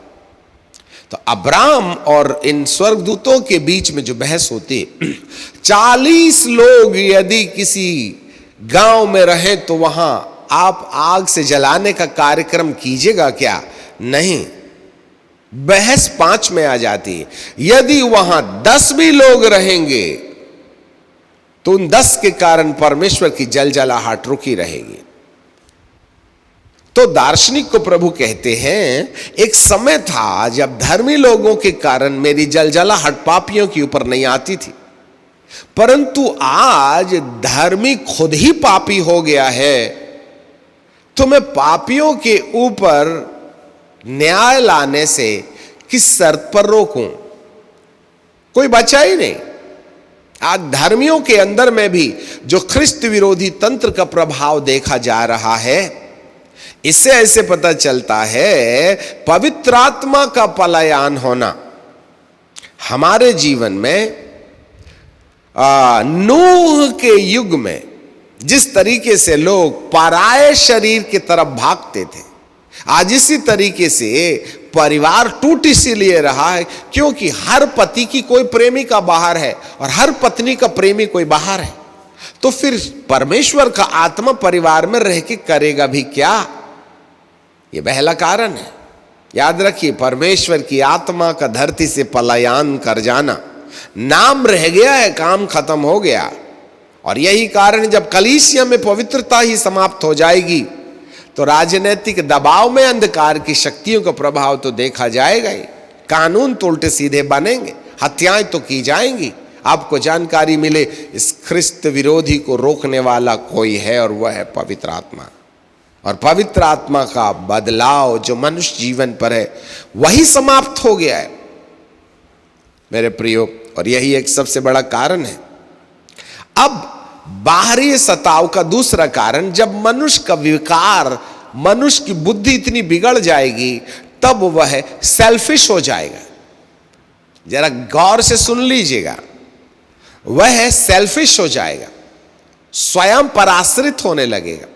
तो अब्राम और इन स्वर्गदूतों के बीच में जो बहस होती है, 40 लोग यदि किसी गांव में रहे तो वहां आप आग से जलाने का कार्यक्रम कीजिएगा क्या? नहीं, बहस 5 में आ जाती है। यदि वहां 10 भी लोग रहेंगे तो उन 10 के कारण परमेश्वर की जलजलाहट रुकी रहेगी। तो दार्शनिक को प्रभु कहते हैं, एक समय था जब धर्मी लोगों के कारण मेरी जलजलाहट पापियों के ऊपर नहीं आती थी, परंतु आज धर्मी खुद ही पापी हो गया है तो मैं पापियों के ऊपर न्याय लाने से किस शर्त पर रोकूं? कोई बचा ही नहीं। आज धर्मियों के अंदर में भी जो ख्रिस्त विरोधी तंत्र का प्रभाव देखा जा रहा है, इससे ऐसे पता चलता है पवित्र आत्मा का पलायन होना हमारे जीवन में। नूह के युग में जिस तरीके से लोग पराये शरीर की तरफ भागते थे, आज इसी तरीके से परिवार टूट इसीलिए रहा है क्योंकि हर पति की कोई प्रेमिका बाहर है और हर पत्नी का प्रेमी कोई बाहर है। तो फिर परमेश्वर का आत्मा परिवार में रह के करेगा भी क्या? ये पहला कारण है। याद रखिए, परमेश्वर की आत्मा का धरती से पलायन कर जाना नाम रह गया है, काम खत्म हो गया। और यही कारण, जब कलीसिया में पवित्रता ही समाप्त हो जाएगी तो राजनीतिक दबाव में अंधकार की शक्तियों का प्रभाव तो देखा जाएगा ही। कानून तो उल्टे सीधे बनेंगे, हत्याएं तो की जाएंगी। आपको जानकारी मिले, इस ख्रिस्त विरोधी को रोकने वाला कोई है और वह है पवित्र आत्मा। और पवित्र आत्मा का बदलाव जो मनुष्य जीवन पर है वही समाप्त हो गया है मेरे प्रियो। और यही एक सबसे बड़ा कारण है। अब बाहरी सताव का दूसरा कारण, जब मनुष्य का विकार, मनुष्य की बुद्धि इतनी बिगड़ जाएगी तब वह सेल्फिश हो जाएगा। जरा गौर से सुन लीजिएगा, वह सेल्फिश हो जाएगा, स्वयं पर आश्रित होने लगेगा।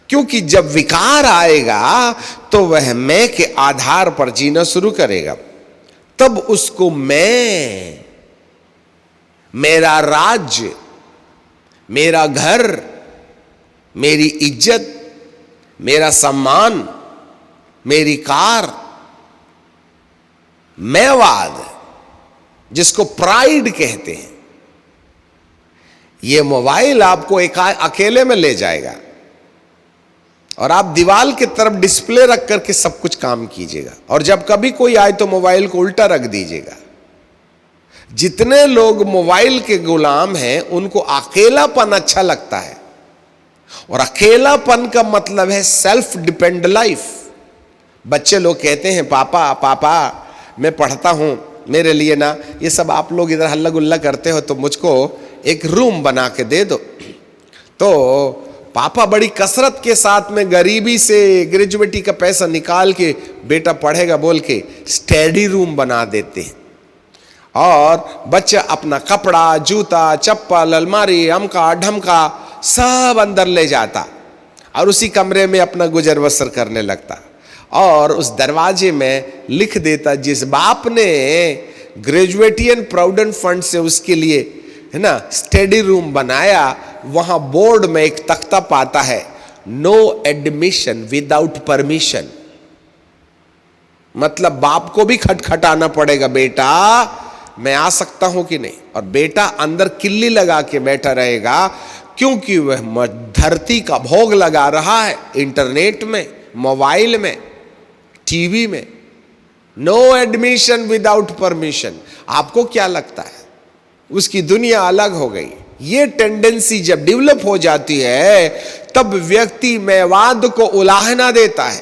क्योंकि जब विकार आएगा तो वह मैं के आधार पर जीना शुरू करेगा। तब उसको मैं, मेरा राज्य, मेरा घर, मेरी इज्जत, मेरा सम्मान, मेरी कार, मैंवाद, जिसको प्राइड कहते हैं, यह मोबाइल आपको एक अकेले में ले जाएगा और आप दीवार की तरफ डिस्प्ले रख करके सब कुछ काम कीजिएगा। और जब कभी कोई आए तो मोबाइल को उल्टा रख दीजिएगा। जितने लोग मोबाइल के गुलाम हैं उनको अकेलापन अच्छा लगता है, और अकेलापन का मतलब है सेल्फ डिपेंड लाइफ। बच्चे लोग कहते हैं पापा पापा मैं पढ़ता हूं, मेरे लिए ना ये सब आप लोग इधर हल्ला गुल्ला करते हो तो मुझको एक रूम बना के दे दो। तो पापा बड़ी कसरत के साथ में गरीबी से ग्रेजुएटी का पैसा निकाल के बेटा पढ़ेगा बोल के स्टडी रूम बना देते हैं, और बच्चा अपना कपड़ा, जूता, चप्पल, अलमारी, अमका ढमका सब अंदर ले जाता और उसी कमरे में अपना गुजर बसर करने लगता, और उस दरवाजे में लिख देता, जिस बाप ने ग्रेजुएटियन प्रोविडेंट फंड से उसके लिए है ना स्टडी रूम बनाया, वहां बोर्ड में एक तख्ता पाता है, नो एडमिशन विदाउट परमिशन। मतलब बाप को भी खटखटाना पड़ेगा, बेटा मैं आ सकता हूं कि नहीं, और बेटा अंदर किल्ली लगा के बैठा रहेगा, क्योंकि वह धरती का भोग लगा रहा है इंटरनेट में, मोबाइल में, टीवी में। No admission without permission. आपको क्या लगता है उसकी दुनिया अलग हो गई? ये टेंडेंसी जब डेवलप हो जाती है तब व्यक्ति मैवाद को उलाहना देता है।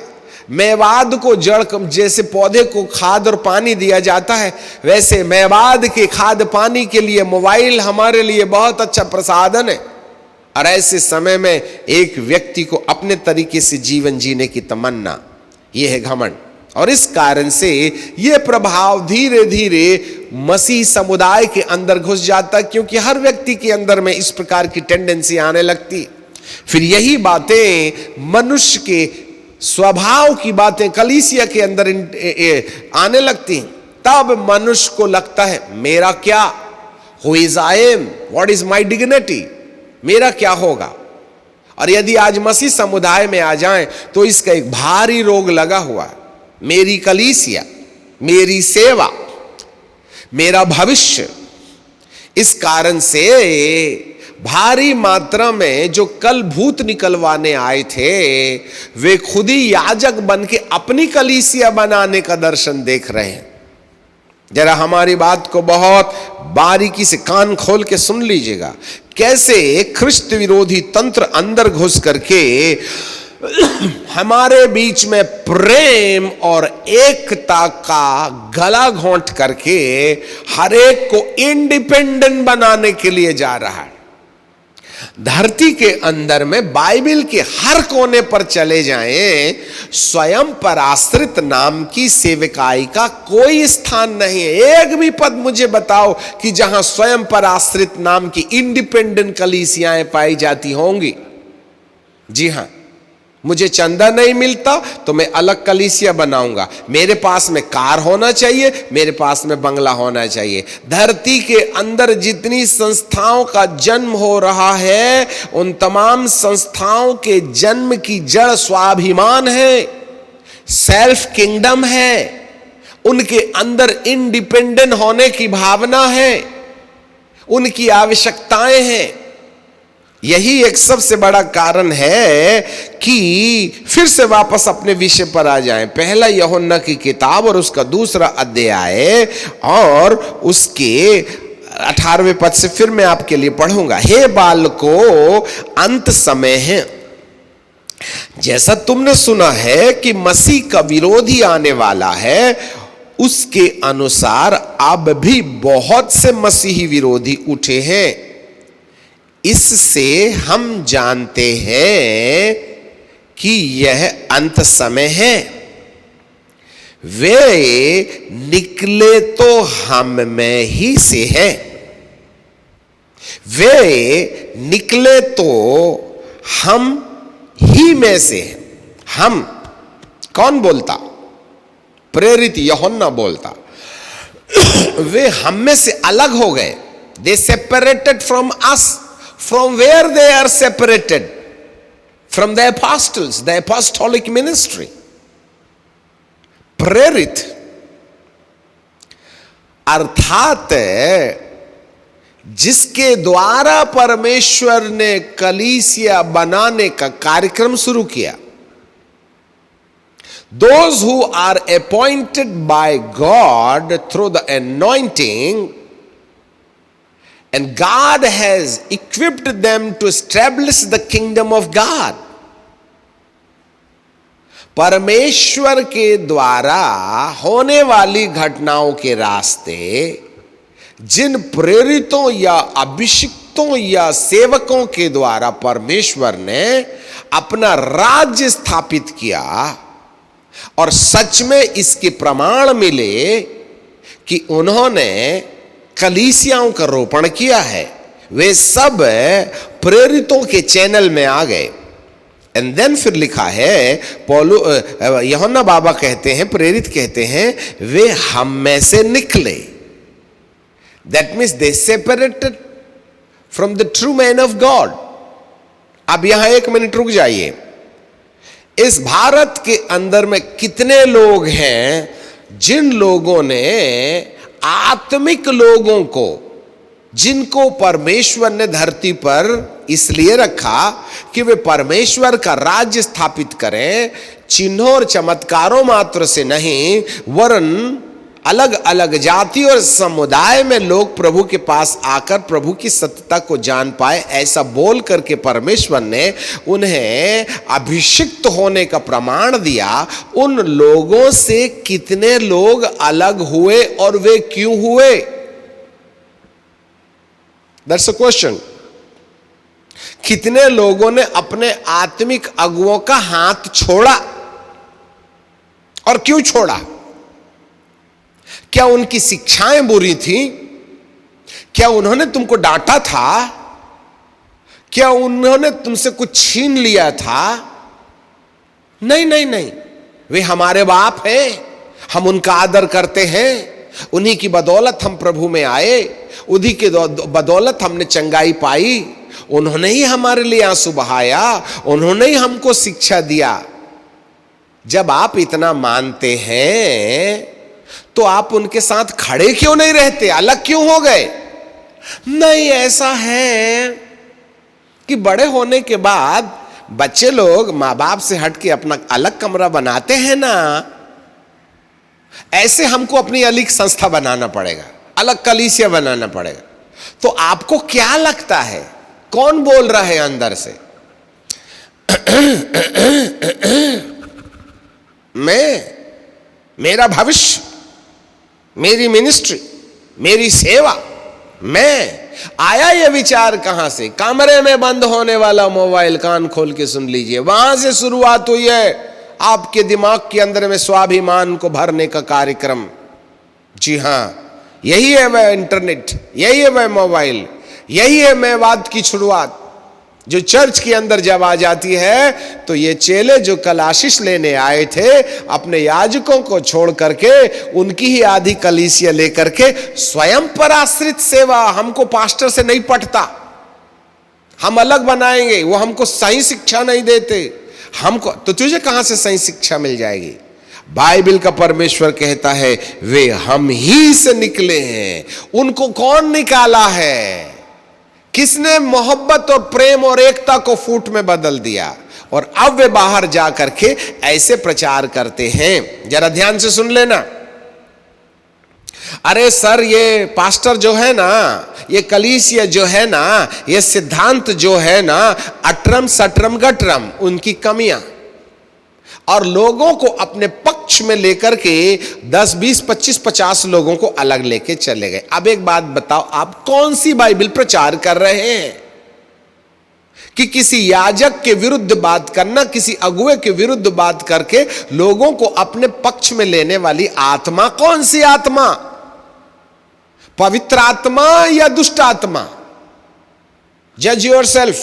मैवाद को जड़, जैसे पौधे को खाद और पानी दिया जाता है, वैसे मैवाद के खाद पानी के लिए मोबाइल हमारे लिए बहुत अच्छा प्रसाधन है। और ऐसे समय में एक व्यक्ति को अपने तरीके से जीवन जीने की तमन्ना, यह है घमंड। और इस कारण से यह प्रभाव धीरे धीरे मसीह समुदाय के अंदर घुस जाता, क्योंकि हर व्यक्ति के अंदर में इस प्रकार की टेंडेंसी आने लगती। फिर यही बातें मनुष्य के स्वभाव की बातें कलीसिया के अंदर आने लगती। तब मनुष्य को लगता है मेरा क्या, who is I am, what is my dignity, मेरा क्या होगा। और यदि आज मसीह समुदाय में आ जाएं तो इसका एक भारी रोग लगा हुआ है, मेरी कलीसिया, मेरी सेवा, मेरा भविष्य। इस कारण से भारी मात्रा में जो कल भूत निकलवाने आए थे वे खुद ही याजक बन के अपनी कलीसिया बनाने का दर्शन देख रहे हैं। जरा हमारी बात को बहुत बारीकी से कान खोल के सुन लीजिएगा, कैसे ख्रिस्त विरोधी तंत्र अंदर घुस करके हमारे बीच में प्रेम और एकता का गला घोंट करके हर एक को इंडिपेंडेंट बनाने के लिए जा रहा है। धरती के अंदर में बाइबल के हर कोने पर चले जाएं, स्वयं पर आश्रित नाम की सेवकाई का कोई स्थान नहीं है। एक भी पद मुझे बताओ कि जहां स्वयं पर आश्रित नाम की इंडिपेंडेंट कलीसियाएं पाई जाती होंगी। जी हां, मुझे चंदा नहीं मिलता तो मैं अलग कलीसिया बनाऊंगा, मेरे पास में कार होना चाहिए, मेरे पास में बंगला होना चाहिए। धरती के अंदर जितनी संस्थाओं का जन्म हो रहा है उन तमाम संस्थाओं के जन्म की जड़ स्वाभिमान है, सेल्फ किंगडम है, उनके अंदर इंडिपेंडेंट होने की भावना है, उनकी आवश्यकताएं हैं। यही एक सबसे बड़ा कारण है कि फिर से वापस अपने विषय पर आ जाएं। पहला यूहन्ना की किताब और उसका दूसरा अध्याय और उसके 18वें पद से फिर मैं आपके लिए पढ़ूंगा। हे बालको, अंत समय है, जैसा तुमने सुना है कि मसीह का विरोधी आने वाला है, उसके अनुसार अब भी बहुत से मसीही विरोधी उठे हैं। इससे हम जानते हैं कि यह अंत समय है। वे निकले तो हम में ही से हैं। वे निकले तो हम ही में से हैं। हम कौन बोलता? प्रेरित यूहन्ना बोलता। वे हम में से अलग हो गए। They separated from us. From where they are separated? From the apostles, the apostolic ministry। प्रेरित अर्थात जिसके द्वारा परमेश्वर ने कलीसिया बनाने का कार्यक्रम शुरू किया। Those who are appointed by God through the anointing, and God has equipped them to establish the kingdom of God। परमेश्वर के द्वारा होने वाली घटनाओं के रास्ते जिन प्रेरितों या अभिषिक्तों या सेवकों के द्वारा परमेश्वर ने अपना राज्य स्थापित किया, और सच में इसके प्रमाण मिले कि उन्होंने कलीसियाओं का रोपण किया है, वे सब प्रेरितों के चैनल में आ गए। एंड देन फिर लिखा है, यूहन्ना बाबा कहते हैं, प्रेरित कहते हैं, वे हम में से निकले। That means they separated from the true man of God. अब यहां 1 मिनट रुक जाइए। इस भारत के अंदर में कितने लोग हैं जिन लोगों ने आत्मिक लोगों को, जिनको परमेश्वर ने धरती पर इसलिए रखा कि वे परमेश्वर का राज्य स्थापित करें, चिन्हों और चमत्कारों मात्र से नहीं, वरन अलग अलग जाति और समुदाय में लोग प्रभु के पास आकर प्रभु की सत्यता को जान पाए, ऐसा बोल करके परमेश्वर ने उन्हें अभिषिक्त होने का प्रमाण दिया। उन लोगों से कितने लोग अलग हुए और वे क्यों हुए? That's a question. कितने लोगों ने अपने आत्मिक अगुओं का हाथ छोड़ा और क्यों छोड़ा? क्या उनकी शिक्षाएं बुरी थी? क्या उन्होंने तुमको डांटा था? क्या उन्होंने तुमसे कुछ छीन लिया था? नहीं नहीं नहीं, वे हमारे बाप हैं, हम उनका आदर करते हैं। उन्हीं की बदौलत हम प्रभु में आए, उन्हीं की बदौलत हमने चंगाई पाई। उन्होंने ही हमारे लिए आंसू बहाया, उन्होंने ही हमको शिक्षा दिया। जब आप इतना मानते हैं तो आप उनके साथ खड़े क्यों नहीं रहते? अलग क्यों हो गए? नहीं, ऐसा है कि बड़े होने के बाद बच्चे लोग माँ बाप से हटके अपना अलग कमरा बनाते हैं ना, ऐसे हमको अपनी अलग संस्था बनाना पड़ेगा, अलग कलीसिया बनाना पड़ेगा। तो आपको क्या लगता है, कौन बोल रहा है अंदर से? मेरा भविष्य, मेरी मिनिस्ट्री, मेरी सेवा, मैं आया ये विचार कहां से? कमरे में बंद होने वाला मोबाइल कान खोल के सुन लीजिए, वहां से शुरुआत हुई है आपके दिमाग के अंदर में स्वाभिमान को भरने का कार्यक्रम। जी हां, यही है वह इंटरनेट, यही है वह मोबाइल, यही है मैवाद की शुरुआत जो चर्च के अंदर जब आ जाती है। तो ये चेले जो कल आशीष लेने आए थे, अपने याजकों को छोड़ करके उनकी ही आधी कलीसिया लेकर के स्वयं पर आश्रित सेवा, हमको पास्टर से नहीं पटता, हम अलग बनाएंगे, वो हमको सही शिक्षा नहीं देते हमको। तो तुझे कहां से सही शिक्षा मिल जाएगी? बाइबल का परमेश्वर कहता है वे हम ही से निकले हैं। उनको कौन निकाला है? किसने मोहब्बत और प्रेम और एकता को फूट में बदल दिया? और अब वे बाहर जा करके ऐसे प्रचार करते हैं। जरा ध्यान से सुन लेना। अरे सर, ये पास्टर जो है ना, ये कलीसिया जो है ना, ये सिद्धांत जो है ना, अटरम सटरम गटरम, उनकी कमियां, और लोगों को अपने पक्ष में लेकर के 10, 20, 25, 50 लोगों को अलग लेके चले गए। अब एक बात बताओ, आप कौन सी बाइबल प्रचार कर रहे हैं? कि किसी याजक के विरुद्ध बात करना, किसी अगुवे के विरुद्ध बात करके लोगों को अपने पक्ष में लेने वाली आत्मा कौन सी आत्मा? पवित्र आत्मा या दुष्ट आत्मा? जज योरसेल्फ।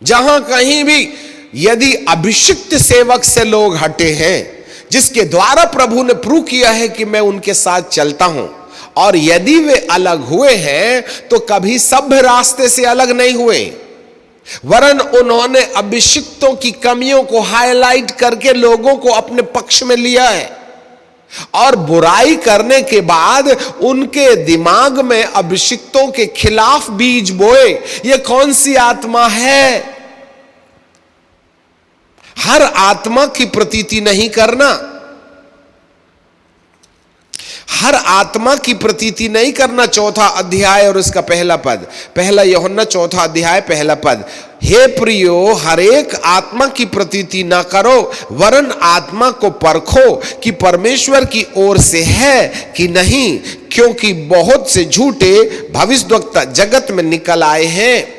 जहां कहीं भी यदि अभिषिक्त सेवक से लोग हटे हैं, जिसके द्वारा प्रभु ने प्रूव किया है कि मैं उनके साथ चलता हूं, और यदि वे अलग हुए हैं तो कभी सभ्य रास्ते से अलग नहीं हुए, वरन उन्होंने अभिषिक्तों की कमियों को हाईलाइट करके लोगों को अपने पक्ष में लिया है, और बुराई करने के बाद उनके दिमाग में अभिषिक्तों के खिलाफ बीज बोए। ये कौन सी आत्मा है? हर आत्मा की प्रतीति नहीं करना, हर आत्मा की प्रतीति नहीं करना। चौथा अध्याय और उसका पहला पद, पहला यूहन्ना चौथा अध्याय पहला पद, हे प्रियो, हर एक आत्मा की प्रतीति ना करो, वरन आत्मा को परखो कि परमेश्वर की ओर से है कि नहीं, क्योंकि बहुत से झूठे भविष्यद्वक्ता जगत में निकल आए हैं।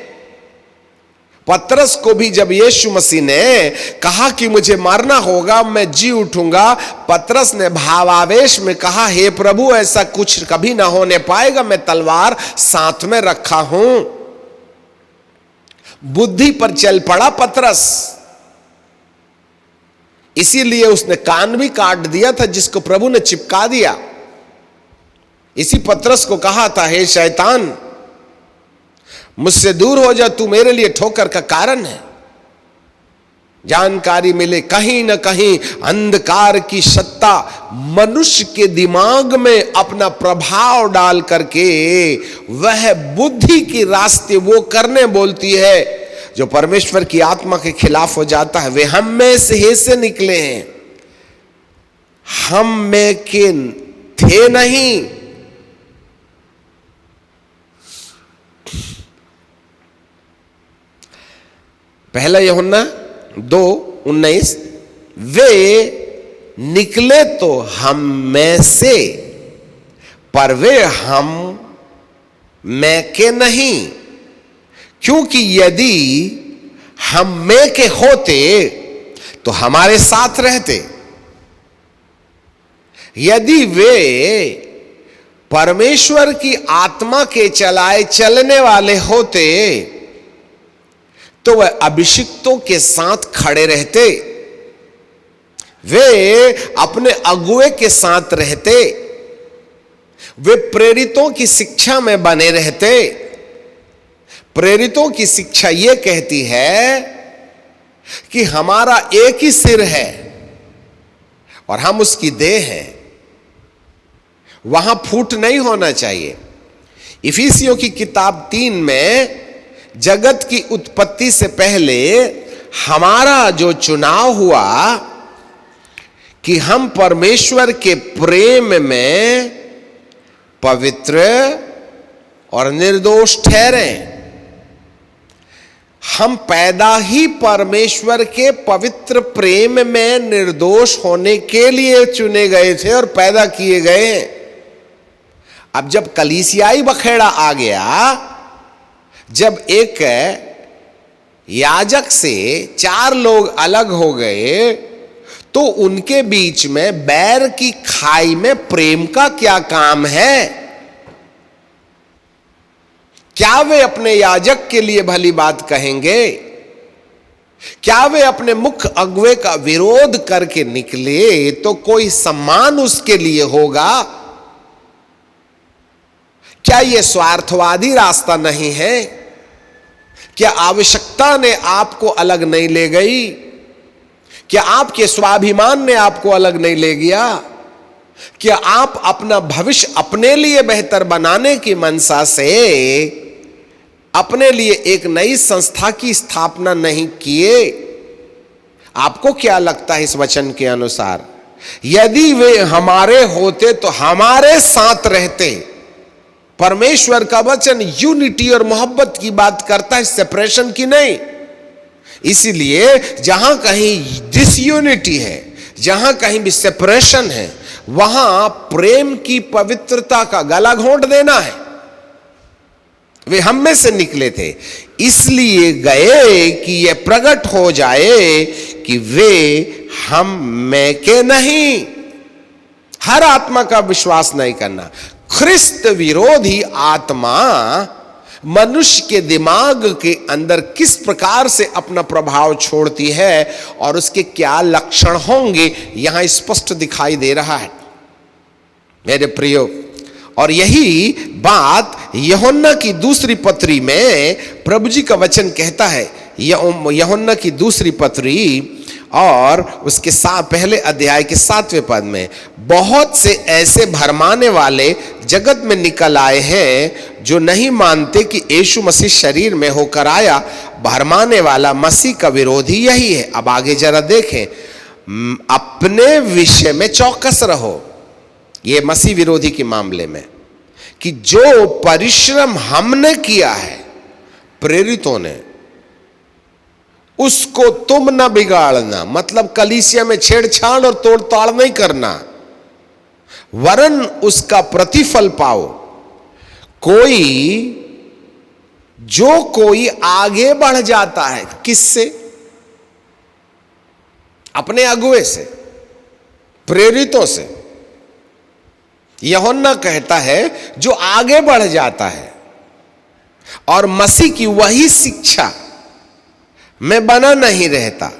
पतरस को भी जब यीशु मसीह ने कहा कि मुझे मरना होगा, मैं जी उठूंगा, पतरस ने भावावेश में कहा, हे प्रभु, ऐसा कुछ कभी ना होने पाएगा, मैं तलवार साथ में रखा हूं। बुद्धि पर चल पड़ा पतरस, इसीलिए उसने कान भी काट दिया था जिसको प्रभु ने चिपका दिया। इसी पतरस को कहा था, हे शैतान, मुझसे दूर हो जा, तू मेरे लिए ठोकर का कारण है। जानकारी मिले कहीं ना कहीं अंधकार की सत्ता मनुष्य के दिमाग में अपना प्रभाव डाल करके वह बुद्धि के रास्ते वो करने बोलती है जो परमेश्वर की आत्मा के खिलाफ हो जाता है। वे हम में से निकले हैं, हम में के थे नहीं। पहला यूहन्ना 2:19, वे निकले तो हम में से, पर वे हम में के नहीं, क्योंकि यदि हम में के होते तो हमारे साथ रहते। यदि वे परमेश्वर की आत्मा के चलाए चलने वाले होते तो वह अभिषिक्तों के साथ खड़े रहते, वे अपने अगुवे के साथ रहते, वे प्रेरितों की शिक्षा में बने रहते। प्रेरितों की शिक्षा यह कहती है कि हमारा एक ही सिर है और हम उसकी देह हैं, वहां फूट नहीं होना चाहिए। इफिसियों की किताब 3 में जगत की उत्पत्ति से पहले हमारा जो चुनाव हुआ कि हम परमेश्वर के प्रेम में पवित्र और निर्दोष ठहरे, हम पैदा ही परमेश्वर के पवित्र प्रेम में निर्दोष होने के लिए चुने गए थे और पैदा किए गए। अब जब कलीसियाई बखेड़ा आ गया, जब एक याजक से 4 लोग अलग हो गए, तो उनके बीच में बैर की खाई में प्रेम का क्या काम है? क्या वे अपने याजक के लिए भली बात कहेंगे? क्या वे अपने मुख्य अगुवे का विरोध करके निकले तो कोई सम्मान उसके लिए होगा? क्या यह स्वार्थवादी रास्ता नहीं है? क्या आवश्यकता ने आपको अलग नहीं ले गई? क्या आपके स्वाभिमान ने आपको अलग नहीं ले गया? क्या आप अपना भविष्य अपने लिए बेहतर बनाने की मनसा से अपने लिए एक नई संस्था की स्थापना नहीं किए? आपको क्या लगता है इस वचन के अनुसार? यदि वे हमारे होते तो हमारे साथ रहते। परमेश्वर का वचन यूनिटी और मोहब्बत की बात करता है, सेपरेशन की नहीं। इसीलिए जहां कहीं डिसयूनिटी है, जहां कहीं भी सेपरेशन है, वहां प्रेम की पवित्रता का गला घोंट देना है। वे हम में से निकले थे, इसलिए गए कि यह प्रकट हो जाए कि वे हम में के नहीं। हर आत्मा का विश्वास नहीं करना। ख्रिस्त विरोधी आत्मा मनुष्य के दिमाग के अंदर किस प्रकार से अपना प्रभाव छोड़ती है और उसके क्या लक्षण होंगे, यहां स्पष्ट दिखाई दे रहा है मेरे प्रियो। और यही बात यूहन्ना की दूसरी पत्री में प्रभु जी का वचन कहता है। यूहन्ना की दूसरी पत्री और उसके पहले अध्याय के 7वें पद में, बहुत से ऐसे भरमाने वाले जगत में निकल आए हैं जो नहीं मानते कि यीशु मसीह शरीर में होकर आया। भरमाने वाला मसीह का विरोधी यही है। अब आगे जरा देखें, अपने विषय में चौकस रहो, ये मसीह विरोधी के मामले में, कि जो परिश्रम हमने किया है प्रेरितों ने, उसको तुम न बिगाड़ना। मतलब कलीसिया में छेड़छाड़ और तोड़ताड़ नहीं करना, वरन उसका प्रतिफल पाओ। जो कोई आगे बढ़ जाता है, किससे? अपने अगुए से, प्रेरितों से। यूहन्ना कहता है जो आगे बढ़ जाता है और मसीह की वही शिक्षा में बना नहीं रहता,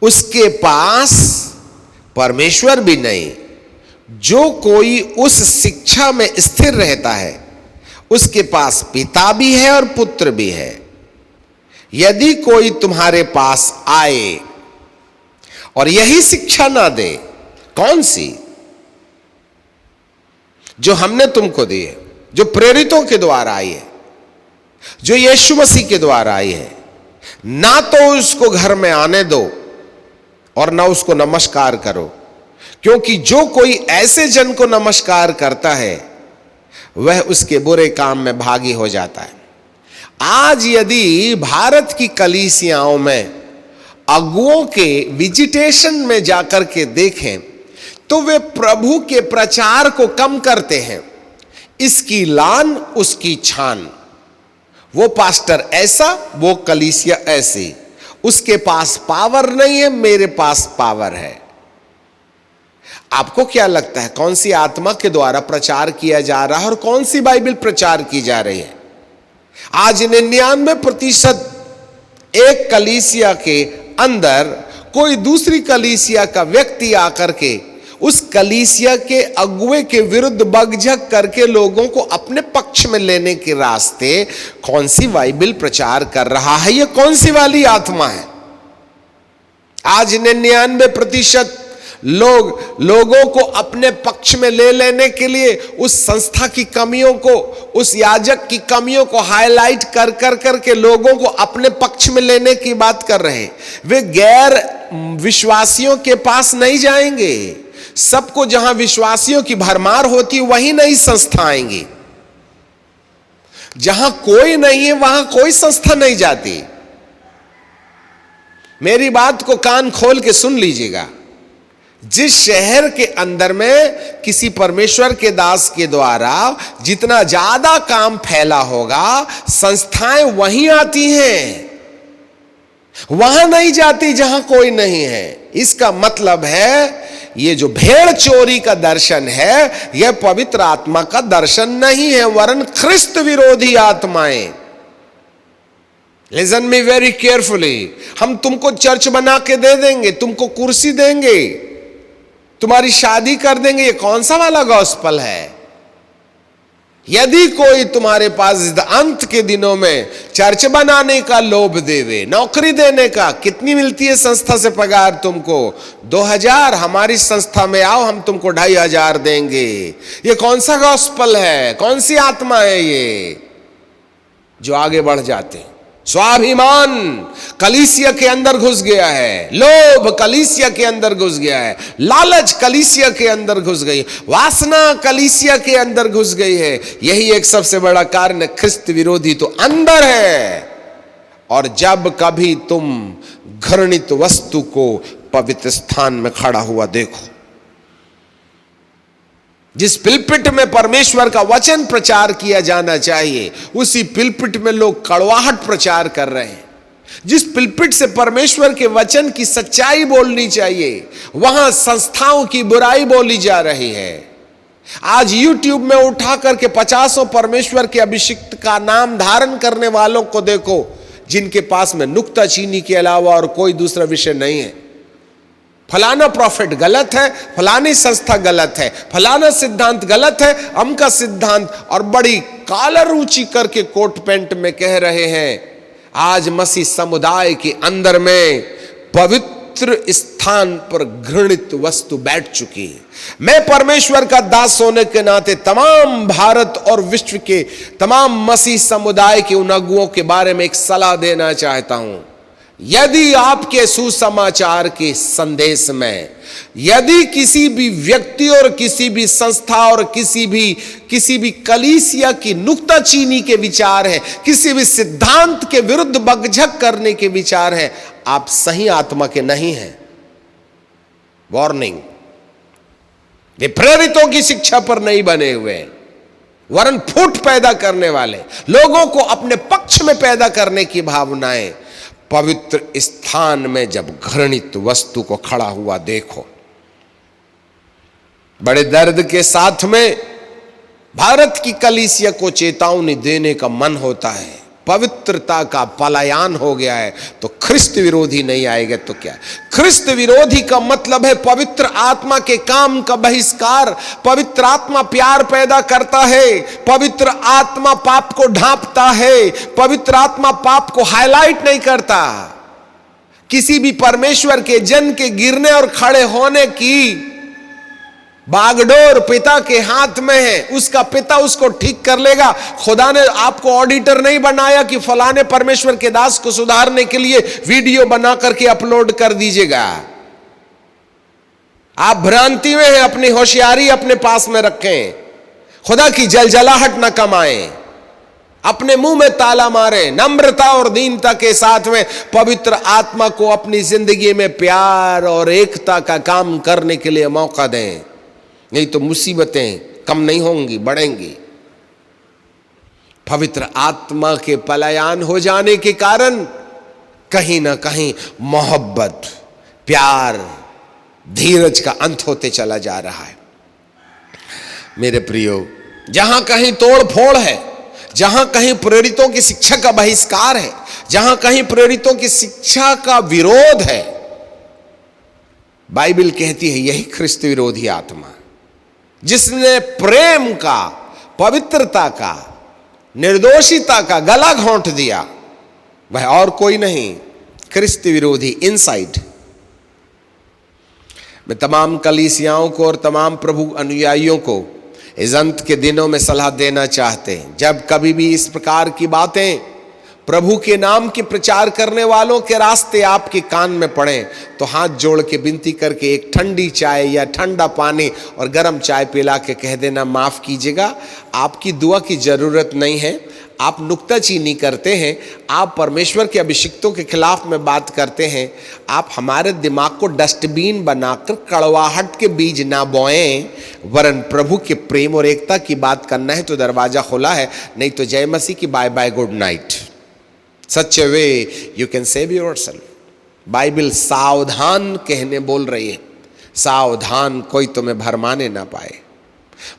उसके पास परमेश्वर भी नहीं। जो कोई उस शिक्षा में स्थिर रहता है, उसके पास पिता भी है और पुत्र भी है। यदि कोई तुम्हारे पास आए और यही शिक्षा ना दे, कौन सी? जो हमने तुमको दी है, जो प्रेरितों के द्वारा आई है, जो यीशु मसीह के द्वारा आई है, ना तो उसको घर में आने दो और ना उसको नमस्कार करो, क्योंकि जो कोई ऐसे जन को नमस्कार करता है वह उसके बुरे काम में भागी हो जाता है। आज यदि भारत की कलीसियाओं में अगुओं के विजिटेशन में जाकर के देखें तो वे प्रभु के प्रचार को कम करते हैं। इसकी लान उसकी छान, वो पास्टर ऐसा, वो कलीसिया ऐसी, उसके पास पावर नहीं है, मेरे पास पावर है। आपको क्या लगता है कौन सी आत्मा के द्वारा प्रचार किया जा रहा है और कौन सी बाइबल प्रचार की जा रही है? आज 99% एक कलीसिया के अंदर कोई दूसरी कलीसिया का व्यक्ति आकर के उस कलीसिया के अगुए के विरुद्ध बगझक करके लोगों को अपने पक्ष में लेने के रास्ते कौन सी बाइबल प्रचार कर रहा है? ये कौन सी वाली आत्मा है? आज 99% लोगों को अपने पक्ष में ले लेने के लिए उस संस्था की कमियों को, उस याजक की कमियों को हाईलाइट कर कर करके लोगों को अपने पक्ष में लेने की बात कर रहे हैं। वे गैर विश्वासियों के पास नहीं जाएंगे। सबको जहां विश्वासियों की भरमार होती वहीं नई संस्था आएंगी। जहां कोई नहीं है वहां कोई संस्था नहीं जाती। मेरी बात को कान खोल के सुन लीजिएगा। जिस शहर के अंदर में किसी परमेश्वर के दास के द्वारा जितना ज्यादा काम फैला होगा, संस्थाएं वहीं आती हैं, वहां नहीं जाती जहां कोई नहीं है। इसका मतलब है ये जो भेड़ चोरी का दर्शन है, यह पवित्र आत्मा का दर्शन नहीं है, वरन ख्रिस्त विरोधी आत्माएं। Listen me very carefully. हम तुमको चर्च बना के दे देंगे, तुमको कुर्सी देंगे, तुम्हारी शादी कर देंगे, ये कौन सा वाला गॉस्पल है? यदि कोई तुम्हारे पास अंत के दिनों में चर्च बनाने का लोभ देवे, नौकरी देने का, कितनी मिलती है संस्था से पगार तुमको? 2000। हमारी संस्था में आओ, हम तुमको 2500 देंगे। ये कौन सा गॉस्पल है? कौन सी आत्मा है ये जो आगे बढ़ जाते हैं? स्वाभिमान कलीसिया के अंदर घुस गया है, लोभ कलीसिया के अंदर घुस गया है, लालच कलीसिया के अंदर घुस गई, वासना कलीसिया के अंदर घुस गई है। यही एक सबसे बड़ा कारण है। ख्रिस्त विरोधी तो अंदर है। और जब कभी तुम घृणित वस्तु को पवित्र स्थान में खड़ा हुआ देखो, जिस पिलपिट में परमेश्वर का वचन प्रचार किया जाना चाहिए, उसी पिलपिट में लोग कड़वाहट प्रचार कर रहे हैं। जिस पिलपिट से परमेश्वर के वचन की सच्चाई बोलनी चाहिए, वहां संस्थाओं की बुराई बोली जा रही है। आज YouTube में उठा करके 50 परमेश्वर के अभिषिक्त का नाम धारण करने वालों को देखो, जिनके पास में नुक्ताचीनी के अलावा और कोई दूसरा विषय नहीं है। फलाना प्रॉफिट गलत है, फलानी संस्था गलत है, फलाना सिद्धांत गलत है, अमका सिद्धांत, और बड़ी कॉलर ऊंची करके कोट पैंट में कह रहे हैं। आज मसीह समुदाय के अंदर में पवित्र स्थान पर घृणित वस्तु बैठ चुकी है। मैं परमेश्वर का दास होने के नाते तमाम भारत और विश्व के तमाम मसीह समुदाय के उन अगुओं के बारे में एक सलाह देना चाहता हूं। यदि आपके सुसमाचार के संदेश में यदि किसी भी व्यक्ति और किसी भी संस्था और किसी भी कलीसिया की नुक्ताचीनी के विचार है, किसी भी सिद्धांत के विरुद्ध बकझक करने के विचार है, आप सही आत्मा के नहीं हैं। वार्निंग, वे प्रेरितों की शिक्षा पर नहीं बने हुए, वरन फूट पैदा करने वाले, लोगों को अपने पक्ष में पैदा करने की भावनाएं। पवित्र स्थान में जब घृणित वस्तु को खड़ा हुआ देखो, बड़े दर्द के साथ में भारत की कलीसिया को चेतावनी देने का मन होता है। पवित्रता का पलायन हो गया है, तो ख्रिस्त विरोधी नहीं आएगा तो क्या? ख्रिस्त विरोधी का मतलब है पवित्र आत्मा के काम का बहिष्कार। पवित्र आत्मा प्यार पैदा करता है, पवित्र आत्मा पाप को ढांपता है, पवित्र आत्मा पाप को हाईलाइट नहीं करता। किसी भी परमेश्वर के जन के गिरने और खड़े होने की बागडोर पिता के हाथ में है, उसका पिता उसको ठीक कर लेगा। खुदा ने आपको ऑडिटर नहीं बनाया कि फलाने परमेश्वर के दास को सुधारने के लिए वीडियो बना करके अपलोड कर दीजिएगा। आप भ्रांति में हैं, अपनी होशियारी अपने पास में रखें, खुदा की जलजलाहट न कमाएं, अपने मुंह में ताला मारें, नम्रता और दीनता के साथ में पवित्र आत्मा को अपनी जिंदगी में प्यार और एकता का काम करने के लिए मौका दें। नहीं तो मुसीबतें कम नहीं होंगी, बढ़ेंगी। पवित्र आत्मा के पलायन हो जाने के कारण कहीं ना कहीं मोहब्बत, प्यार, धीरज का अंत होते चला जा रहा है। मेरे प्रियो, जहां कहीं तोड़ फोड़ है, जहां कहीं प्रेरितों की शिक्षा का बहिष्कार है, जहां कहीं प्रेरितों की शिक्षा का विरोध है, बाइबल कहती है यही ख्रिस्त विरोधी आत्मा, जिसने प्रेम का, पवित्रता का, निर्दोषिता का गला घोंट दिया, वह और कोई नहीं, ख्रिस्त विरोधी इनसाइड। मैं तमाम कलीसियाओं को और तमाम प्रभु अनुयायियों को इस अंत के दिनों में सलाह देना चाहते हैं, जब कभी भी इस प्रकार की बातें प्रभु के नाम के प्रचार करने वालों के रास्ते आपके कान में पड़े, तो हाथ जोड़ के विनती करके एक ठंडी चाय या ठंडा पानी और गर्म चाय पिला के कह देना, माफ़ कीजिएगा, आपकी दुआ की ज़रूरत नहीं है, आप नुक्ताचीनी करते हैं, आप परमेश्वर के अभिषिक्तों के खिलाफ में बात करते हैं, आप हमारे दिमाग को डस्टबिन बनाकर कड़वाहट के बीज ना बोएं, वरन प्रभु के प्रेम और एकता की बात करना है तो दरवाज़ा खुला है, नहीं तो जय मसीह की bye bye, good night. Such a way you can save yourself. Bible सावधान कहने बोल रही है, सावधान कोई तुम्हें भरमाने ना पाए।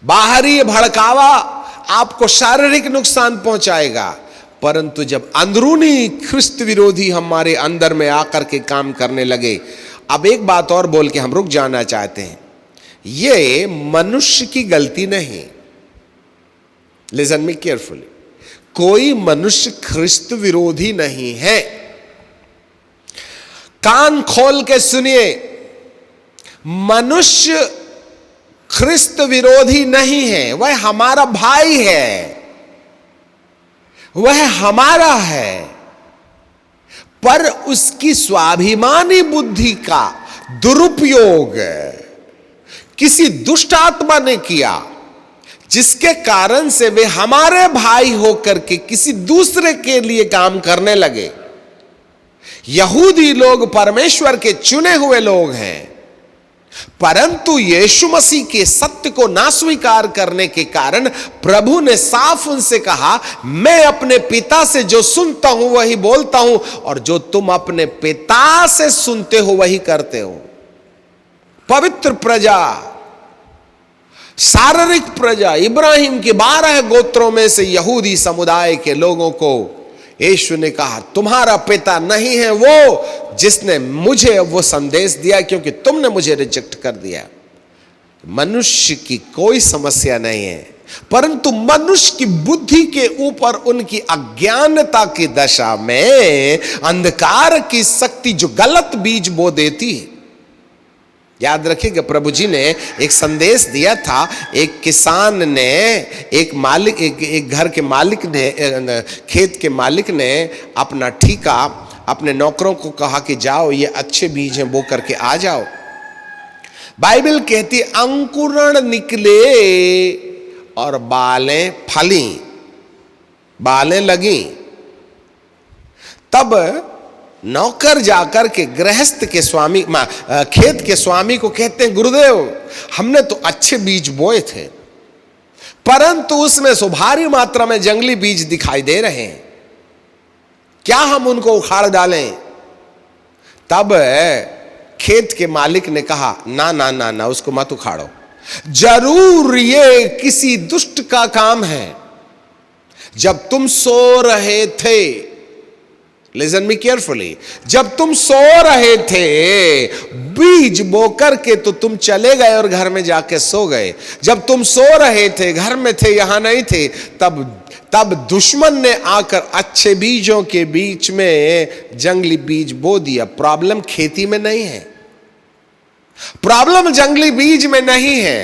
बाहरी भड़कावा आपको शारीरिक नुकसान पहुंचाएगा, परंतु जब अंदरूनी ख्रिस्त विरोधी हमारे अंदर में आकर के काम करने लगे। अब एक बात और बोल के हम रुक जाना चाहते हैं, ये मनुष्य की गलती नहीं। लिसन मी केयरफुली, कोई मनुष्य ख्रिस्त विरोधी नहीं है। कान खोल के सुनिए, मनुष्य ख्रिस्त विरोधी नहीं है, वह हमारा भाई है, वह हमारा है, पर उसकी स्वाभिमानी बुद्धि का दुरुपयोग किसी दुष्ट आत्मा ने किया, जिसके कारण से वे हमारे भाई होकर के किसी दूसरे के लिए काम करने लगे। यहूदी लोग परमेश्वर के चुने हुए लोग हैं, परंतु यीशु मसीह के सत्य को ना स्वीकार करने के कारण प्रभु ने साफ उनसे कहा, मैं अपने पिता से जो सुनता हूं वही बोलता हूं, और जो तुम अपने पिता से सुनते हो वही करते हो। पवित्र प्रजा, शारीरिक प्रजा, इब्राहिम के 12 गोत्रों में से यहूदी समुदाय के लोगों को यीशु ने कहा, तुम्हारा पिता नहीं है वो जिसने मुझे वो संदेश दिया, क्योंकि तुमने मुझे रिजेक्ट कर दिया। मनुष्य की कोई समस्या नहीं है, परंतु मनुष्य की बुद्धि के ऊपर उनकी अज्ञानता की दशा में अंधकार की शक्ति जो गलत बीज बो देती है। याद रखिएगा, प्रभु जी ने एक संदेश दिया था। एक किसान ने, एक घर के मालिक ने, खेत के मालिक ने अपना ठेका अपने नौकरों को कहा कि जाओ ये अच्छे बीज हैं, बो करके आ जाओ। बाइबल कहती अंकुरण निकले और बालें फली, बालें लगी। तब नौकर जाकर के गृहस्थ के स्वामी, खेत के स्वामी को कहते हैं, गुरुदेव हमने तो अच्छे बीज बोए थे, परंतु उसमें सो भारी मात्रा में जंगली बीज दिखाई दे रहे हैं, क्या हम उनको उखाड़ डालें? तब खेत के मालिक ने कहा, ना ना ना ना, उसको मत उखाड़ो, जरूर ये किसी दुष्ट का काम है। जब तुम सो रहे थे, लिसन मी केयरफुली, जब तुम सो रहे थे बीज बोकर के तो तुम चले गए और घर में जाके सो गए। जब तुम सो रहे थे, घर में थे, यहां नहीं थे, तब दुश्मन ने आकर अच्छे बीजों के बीच में जंगली बीज बो दिया। प्रॉब्लम खेती में नहीं है, प्रॉब्लम जंगली बीज में नहीं है।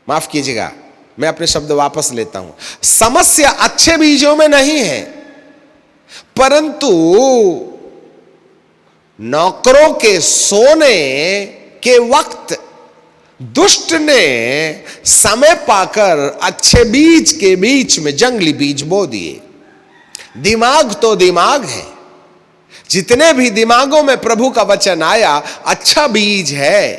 माफ कीजिएगा, मैं अपने शब्द वापस लेता हूं। समस्या अच्छे बीजों में नहीं है, परंतु नौकरों के सोने के वक्त दुष्ट ने समय पाकर अच्छे बीज के बीच में जंगली बीज बो दिए। दिमाग तो दिमाग है, जितने भी दिमागों में प्रभु का वचन आया अच्छा बीज है,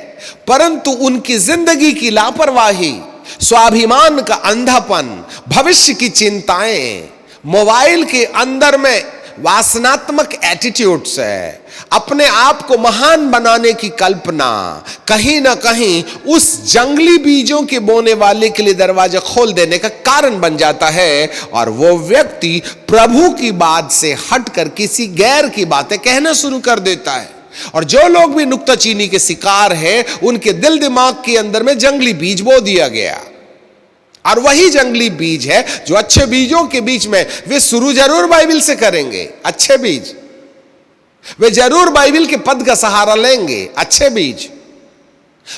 परंतु उनकी जिंदगी की लापरवाही, स्वाभिमान का अंधापन, भविष्य की चिंताएं, मोबाइल के अंदर में वासनात्मक एटीट्यूड्स है, अपने आप को महान बनाने की कल्पना, कहीं ना कहीं उस जंगली बीजों के बोने वाले के लिए दरवाजा खोल देने का कारण बन जाता है, और वो व्यक्ति प्रभु की बात से हटकर किसी गैर की बातें कहना शुरू कर देता है। और जो लोग भी नुक्ताचीनी के शिकार हैं, उनके दिल दिमाग के अंदर में जंगली बीज बो दिया गया। और वही जंगली बीज है जो अच्छे बीजों के बीच में, वे शुरू जरूर बाइबल से करेंगे, अच्छे बीज, वे जरूर बाइबल के पद का सहारा लेंगे, अच्छे बीज,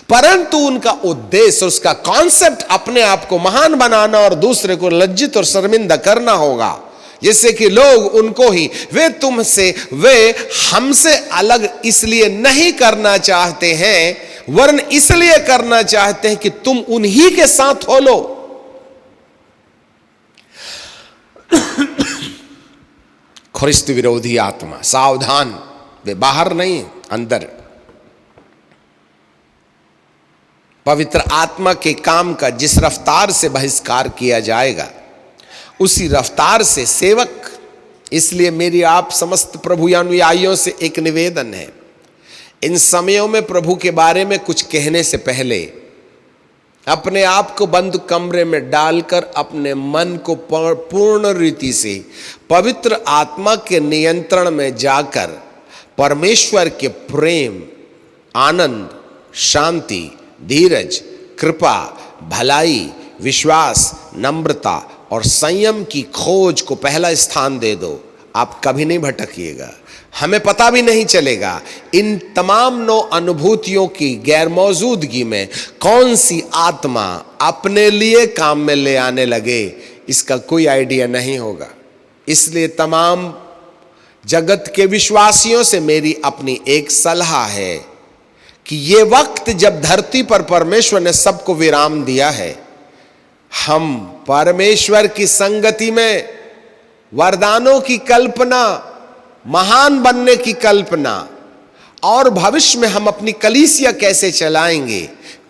परंतु उनका उद्देश्य, उसका कॉन्सेप्ट अपने आप को महान बनाना और दूसरे को लज्जित और शर्मिंदा करना होगा, जिससे कि लोग उनको ही, वे तुमसे, वे हमसे अलग इसलिए नहीं करना चाहते हैं, वरन इसलिए करना चाहते हैं कि तुम उन्हीं के साथ हो लो। ख्रिस्त विरोधी आत्मा, सावधान, वे बाहर नहीं अंदर। पवित्र आत्मा के काम का जिस रफ्तार से बहिष्कार किया जाएगा, उसी रफ्तार से सेवक। इसलिए मेरी आप समस्त प्रभु अनुयायियों से एक निवेदन है, इन समयों में प्रभु के बारे में कुछ कहने से पहले अपने आप को बंद कमरे में डालकर अपने मन को पूर्ण रीति से पवित्र आत्मा के नियंत्रण में जाकर परमेश्वर के प्रेम, आनंद, शांति, धीरज, कृपा, भलाई, विश्वास, नम्रता और संयम की खोज को पहला स्थान दे दो। आप कभी नहीं भटकिएगा, हमें पता भी नहीं चलेगा इन तमाम 9 अनुभूतियों की गैर मौजूदगी में कौन सी आत्मा अपने लिए काम में ले आने लगे, इसका कोई आइडिया नहीं होगा। इसलिए तमाम जगत के विश्वासियों से मेरी अपनी एक सलाह है कि ये वक्त जब धरती पर परमेश्वर ने सबको विराम दिया है, हम परमेश्वर की संगति में वरदानों की कल्पना, महान बनने की कल्पना और भविष्य में हम अपनी कलीसिया कैसे चलाएंगे,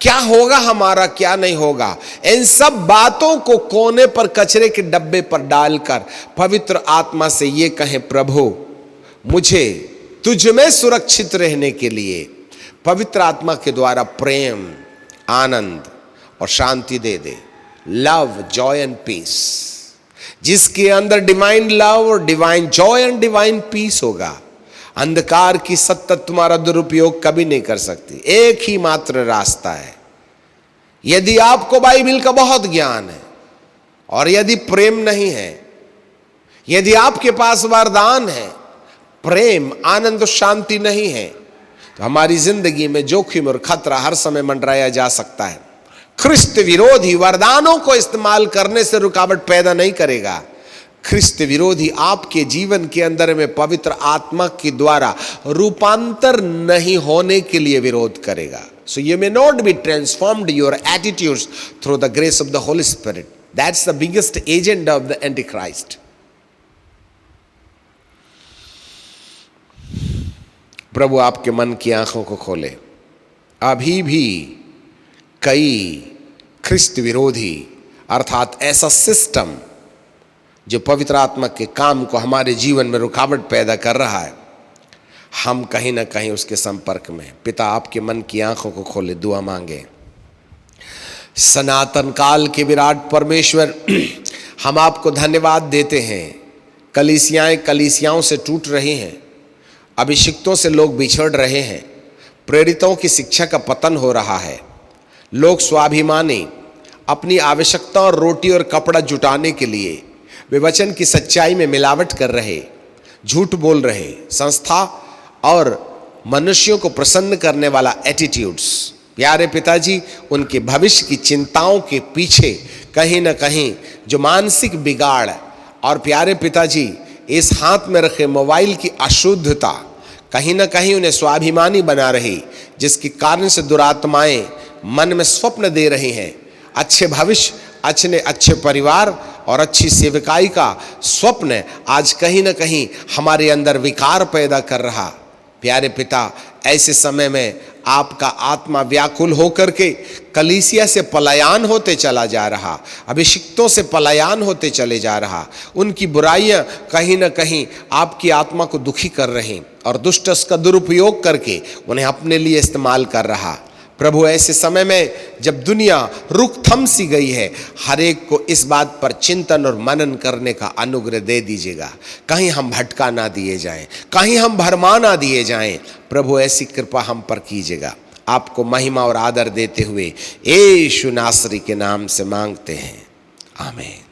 क्या होगा हमारा, क्या नहीं होगा, इन सब बातों को कोने पर कचरे के डब्बे पर डालकर पवित्र आत्मा से ये कहें, प्रभु मुझे तुझ में सुरक्षित रहने के लिए पवित्र आत्मा के द्वारा प्रेम, आनंद और शांति दे दे। लव, जॉय एंड पीस, जिसके अंदर डिवाइन लव और divine joy and divine peace होगा, अंधकार की सत्ता तुम्हारा दुरुपयोग कभी नहीं कर सकती। एक ही मात्र रास्ता है। यदि आपको बाइबल का बहुत ज्ञान है और यदि प्रेम नहीं है, यदि आपके पास वरदान है, प्रेम, आनंद और शांति नहीं है, तो हमारी जिंदगी में जोखिम और खतरा हर समय मंडराया जा सकता है। ख्रिस्त विरोधी वरदानों को इस्तेमाल करने से रुकावट पैदा नहीं करेगा। ख्रिस्त विरोधी आपके जीवन के अंदर में पवित्र आत्मा के द्वारा रूपांतर नहीं होने के लिए विरोध करेगा। So you may not be transformed your attitudes through the grace of the Holy Spirit. That's the biggest agent of the anti Christ. प्रभु आपके मन की आंखों को खोले। अभी भी कई ख्रिस्त विरोधी अर्थात ऐसा सिस्टम जो पवित्र आत्मा के काम को हमारे जीवन में रुकावट पैदा कर रहा है, हम कहीं ना कहीं उसके संपर्क में। पिता आपके मन की आंखों को खोले, दुआ मांगे। सनातन काल के विराट परमेश्वर, हम आपको धन्यवाद देते हैं। कलीसियाएं कलीसियाओं से टूट रही हैं, अभिषिक्तों से लोग बिछड़ रहे हैं, प्रेरितों की शिक्षा का पतन हो रहा है। लोग स्वाभिमानी अपनी आवश्यकता और रोटी और कपड़ा जुटाने के लिए वे वचन की सच्चाई में मिलावट कर रहे, झूठ बोल रहे। संस्था और मनुष्यों को प्रसन्न करने वाला एटीट्यूड्स, प्यारे पिताजी, उनके भविष्य की चिंताओं के पीछे कहीं ना कहीं जो मानसिक बिगाड़, और प्यारे पिताजी इस हाथ में रखे मोबाइल की अशुद्धता कहीं ना कहीं उन्हें स्वाभिमानी बना रही, जिसके कारण से दुरात्माएं मन में स्वप्न दे रही हैं। अच्छे भविष्य, अच्छे परिवार और अच्छी सेवकाई का स्वप्न आज कहीं ना कहीं हमारे अंदर विकार पैदा कर रहा। प्यारे पिता, ऐसे समय में आपका आत्मा व्याकुल होकर के कलीसिया से पलायन होते चला जा रहा, अभिषिक्तों से पलायन होते चले जा रहा। उनकी बुराइयां कहीं ना कहीं आपकी आत्मा को दुखी कर रही और दुष्ट उसका दुरुपयोग करके उन्हें अपने लिए इस्तेमाल कर रहा। प्रभु, ऐसे समय में जब दुनिया रुक थम सी गई है, हर एक को इस बात पर चिंतन और मनन करने का अनुग्रह दे दीजिएगा। कहीं हम भटका ना दिए जाएं, कहीं हम भरमा ना दिए जाएं। प्रभु, ऐसी कृपा हम पर कीजिएगा। आपको महिमा और आदर देते हुए यीशु नासरी के नाम से मांगते हैं, आमीन।